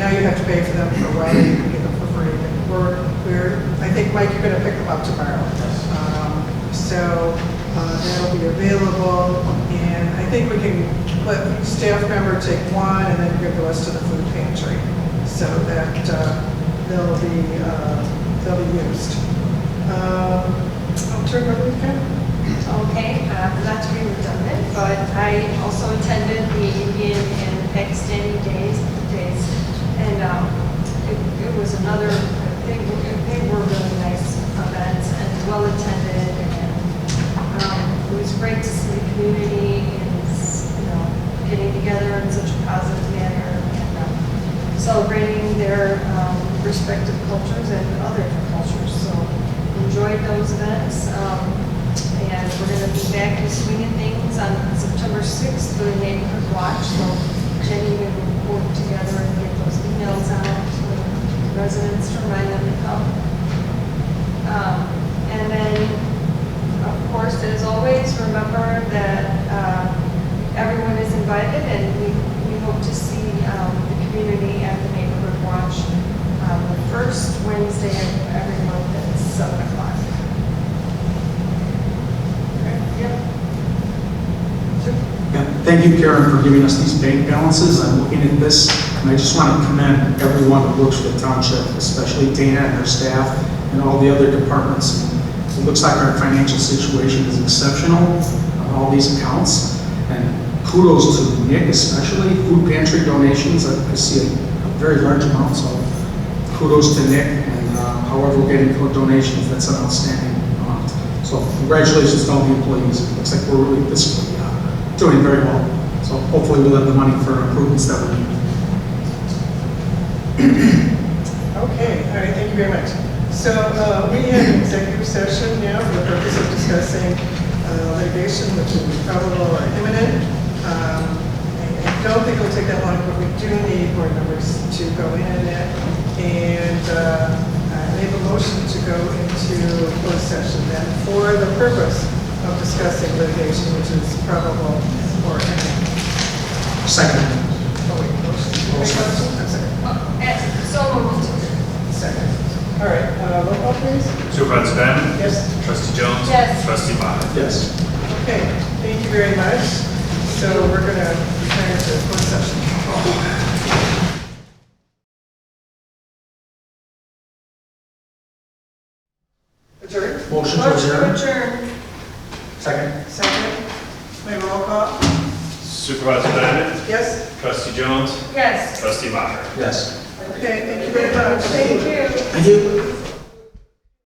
Now you have to pay for them for a while. You can get them for free. I think, Mike, you're going to pick them up tomorrow. So that'll be available, and I think we can let each staff member take one and then give the rest to the food pantry, so that they'll be used. I'll turn it over to Ken. Okay, not to be redundant, but I also attended the Indian and Pakistani days, and it was another, they were really nice events and well attended, and it was great to see the community getting together in such a positive manner and celebrating their respective cultures and other cultures. So enjoyed those events. And we're going to be back to swinging things on September 6th for the neighborhood watch. So Jenny will work together and get those emails out to the residents to remind them to come. And then, of course, as always, remember that everyone is invited, and we hope to see the community at the neighborhood watch the first Wednesday of every month at 7 o'clock. Thank you, Karen, for giving us these bank balances. I'm looking at this, and I just want to commend everyone that works for the township, especially Dana and her staff and all the other departments. It looks like our financial situation is exceptional on all these accounts. And kudos to Nick, especially food pantry donations. I see a very large amount, so kudos to Nick. And however we're getting donations, that's an outstanding amount. So congratulations to all the employees. It looks like we're really fiscally doing very well. So hopefully we'll have the money for improvements that we need. Okay, all right, thank you very much. So we have an executive session now for the purpose of discussing litigation, which is probable or imminent. I don't think it'll take that long, but we do need board members to go in and make a motion to go into closed session then for the purpose of discussing litigation, which is probable or imminent. Second. Oh, wait, motion. Second. So moved. Second. All right, roll call please. Supervisor Diamond? Yes. Trustee Jones? Yes. Trustee Maher? Yes. Okay, thank you very much. So we're going to return to closed session. Adjourn? Motion to adjourn. Adjourn. Second. Second. May I roll call? Supervisor Diamond? Yes? Trustee Jones? Yes. Trustee Maher? Yes. Okay, thank you very much. Thank you. Thank you.